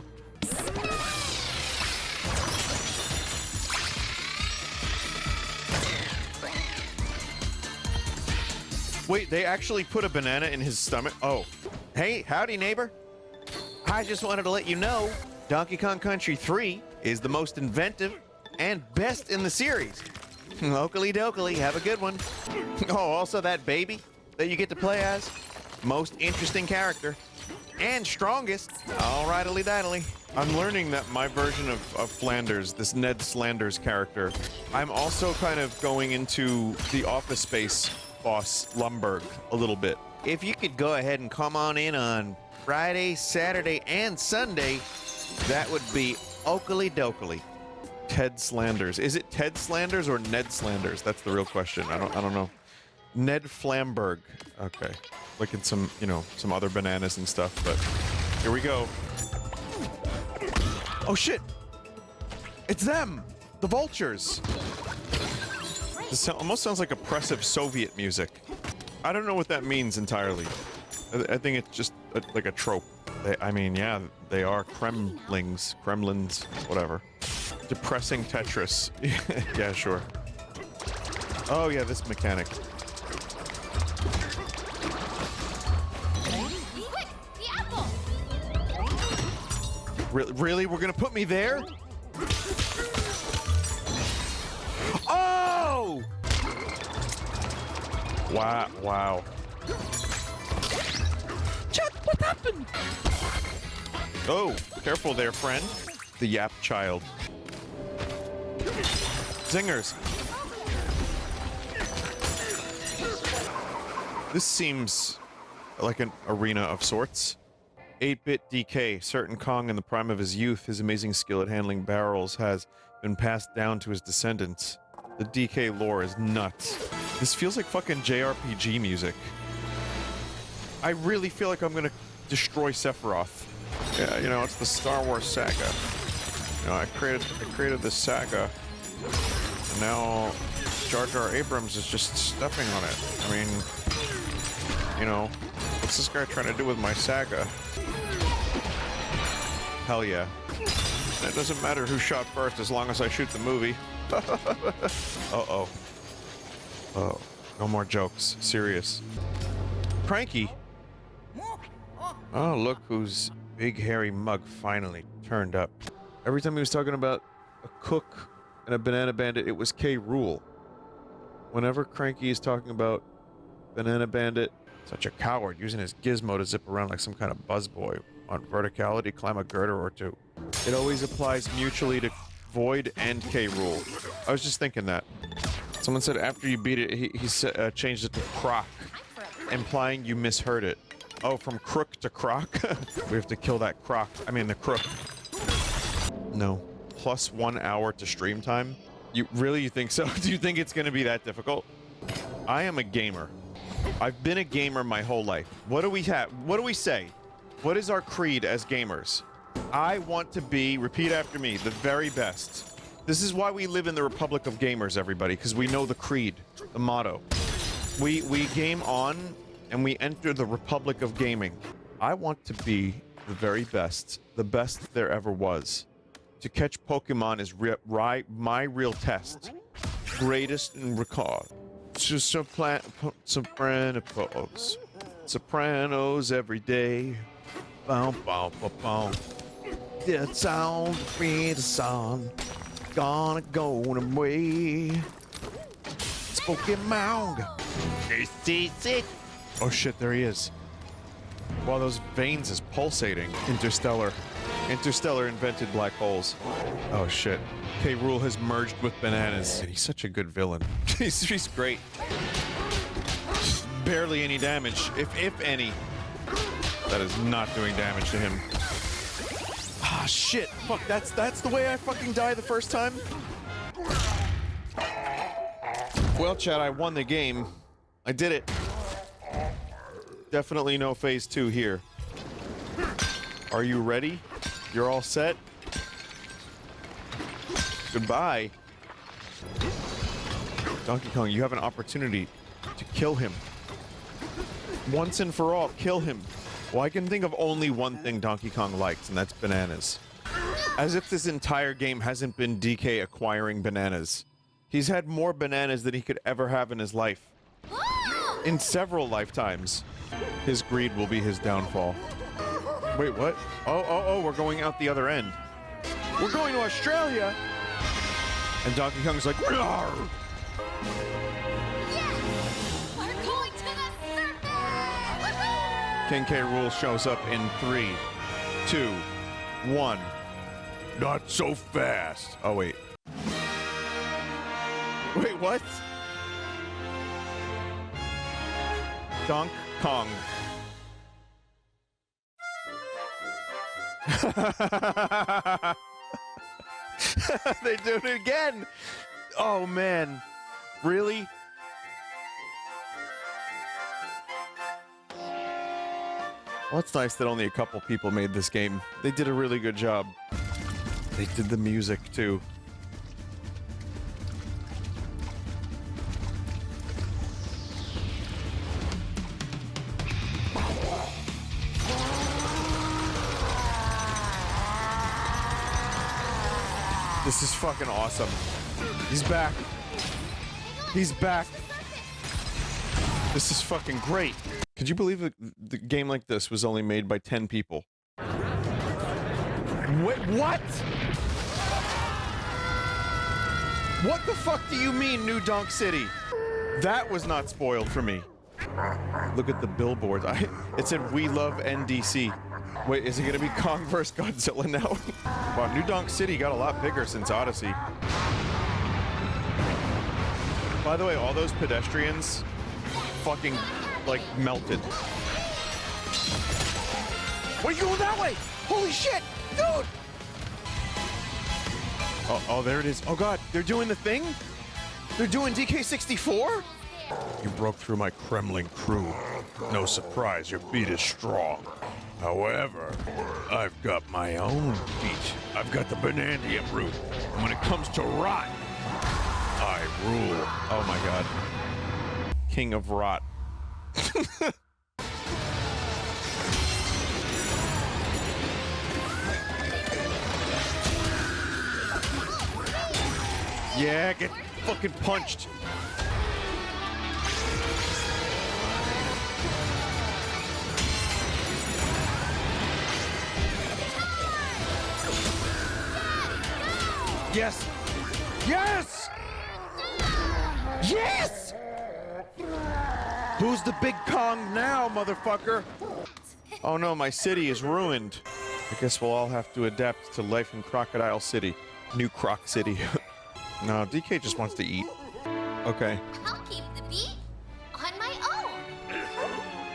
Wait, they actually put a banana in his stomach? Oh. Hey, howdy, neighbor. I just wanted to let you know, Donkey Kong Country 3 is the most inventive and best in the series. Locally dokily, have a good one. Oh, also that baby that you get to play as. Most interesting character. And strongest. All rightly diddly. I'm learning that my version of Flanders, this Ned Flanders character, I'm also kind of going into the Office Space boss Lumberg a little bit. If you could go ahead and come on in on Friday, Saturday, and Sunday, that would be okily dokily. Ted Slanders. Is it Ted Slanders or Ned Slanders? That's the real question. I don't know. Ned Flamberg. Okay. Like in some, you know, some other bananas and stuff, but here we go. Oh shit! It's them! The vultures! This almost sounds like oppressive Soviet music. I don't know what that means entirely. I think it's just like a trope. I mean, yeah, they are Kremlins, whatever. Depressing Tetris. Yeah, sure. Oh yeah, this mechanic. Quick, the apple. Really? We're gonna put me there? Oh! Wow. Chuck, what happened? Oh, careful there, friend. The Yap Child. Zingers. This seems like an arena of sorts. 8-bit DK, certain Kong in the prime of his youth, his amazing skill at handling barrels has been passed down to his descendants. The DK lore is nuts. This feels like fucking JRPG music. I really feel like I'm gonna destroy Sephiroth. Yeah, you know, it's the Star Wars saga. You know, I created this saga, and now Jar Jar Abrams is just stepping on it. I mean, you know, what's this guy trying to do with my saga? Hell yeah. And it doesn't matter who shot first as long as I shoot the movie. Uh-oh. Oh, no more jokes. Serious. Cranky. Oh, look whose big hairy mug finally turned up. Every time he was talking about a cook and a banana bandit, it was K. Rool. Whenever Cranky is talking about Banana Bandit, such a coward, using his gizmo to zip around like some kind of buzzboy. On verticality, climb a girder or two. It always applies mutually to Void and K. Rool. I was just thinking that. Someone said after you beat it, he changed it to Croc, implying you misheard it. Oh, from crook to croc? We have to kill that croc. I mean, the crook. No. Plus 1 hour to stream time? You think so? Do you think it's gonna be that difficult? I am a gamer. I've been a gamer my whole life. What do we have? What do we say? What is our creed as gamers? I want to be, repeat after me, the very best. This is why we live in the Republic of Gamers, everybody, because we know the creed, the motto. We game on, and we enter the Republic of Gaming. I want to be the very best, the best there ever was. To catch Pokemon is my real test. Greatest in record. Just Sopranos every day. Bow, bow, bow, bow. It's all the sun. Gonna go away. It's Pokemon. Oh shit, there he is. Wow, those veins is pulsating. Interstellar invented black holes. Oh shit. K. Rool has merged with bananas. He's such a good villain. He's great. Barely any damage, if any. That is not doing damage to him. Ah, shit. Fuck, that's the way I fucking die the first time? Well, Chad, I won the game. I did it. Definitely no phase 2 here. Are you ready? You're all set? Goodbye. Donkey Kong, you have an opportunity to kill him. Once and for all, kill him. Well, I can think of only one thing Donkey Kong likes, and that's bananas. As if this entire game hasn't been DK acquiring bananas. He's had more bananas than he could ever have in his life. In several lifetimes. His greed will be his downfall. Wait, what? Oh, we're going out the other end. We're going to Australia! And Donkey Kong's like, "Rawr!" We're going to the surface! King K. Rool shows up in 3, 2, 1. Not so fast. Oh, wait. Wait, what? Donk Kong. They do it again. Oh, man. Really? Well, it's nice that only a couple people made this game. They did a really good job. They did the music, too. This is fucking awesome. He's back. He's back. This is fucking great. Could you believe that the game like this was only made by 10 people? Wait, what? What the fuck do you mean, New Donk City? That was not spoiled for me. Look at the billboards. It said, "We love NDC." Wait, is it gonna be Kong vs. Godzilla now? Wow, New Donk City got a lot bigger since Odyssey. By the way, all those pedestrians fucking, like, melted. Why are you going that way? Holy shit, dude! Oh, there it is. Oh god, they're doing the thing? They're doing DK64? You broke through my Kremlin crew. No surprise, your beat is strong. However, I've got my own beat. I've got the Bananza root. And when it comes to rot, I rule. Oh my god. King of Rot. Yeah, get fucking punched. Yes! Yes! Yes! Who's the big Kong now, motherfucker? Oh no, my city is ruined. I guess we'll all have to adapt to life in Crocodile City. New Croc City. No, DK just wants to eat. Okay. I'll keep the beat on my own.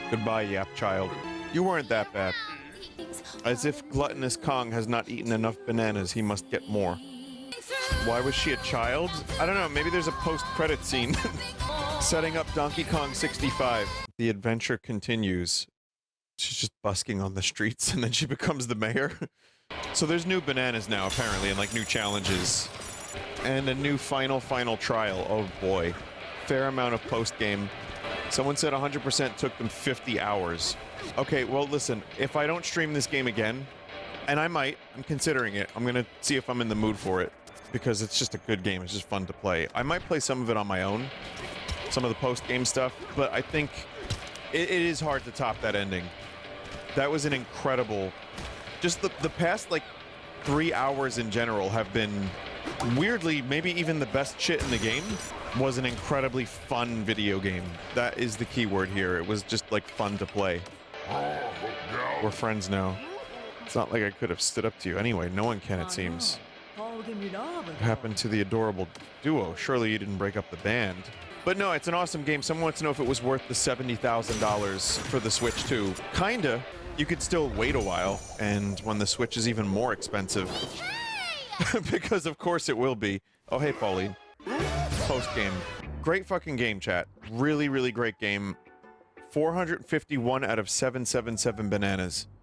Goodbye, Yap Child. You weren't that bad. As if gluttonous Kong has not eaten enough bananas, he must get more. Why was she a child? I don't know, maybe there's a post-credit scene. Setting up Donkey Kong 65. The adventure continues. She's just busking on the streets and then she becomes the mayor. So there's new bananas now, apparently, and like new challenges. And a new final trial. Oh boy. Fair amount of post-game. Someone said 100% took them 50 hours. Okay, well listen, if I don't stream this game again, and I might, I'm considering it. I'm gonna see if I'm in the mood for it. Because it's just a good game, it's just fun to play. I might play some of it on my own. Some of the post-game stuff, but I think it is hard to top that ending. That was an incredible... Just the past, like, 3 hours in general have been... Weirdly, maybe even the best shit in the game was an incredibly fun video game. That is the key word here. It was just, like, fun to play. We're friends now. It's not like I could have stood up to you. Anyway, no one can, it seems. What happened to the adorable duo? Surely you didn't break up the band. But no, it's an awesome game. Someone wants to know if it was worth the $70,000 for the Switch 2. Kinda. You could still wait a while, and when the Switch is even more expensive. Because of course it will be. Oh, hey, Pauline. Post-game. Great fucking game, chat. Really, really great game. 451 out of 777 bananas.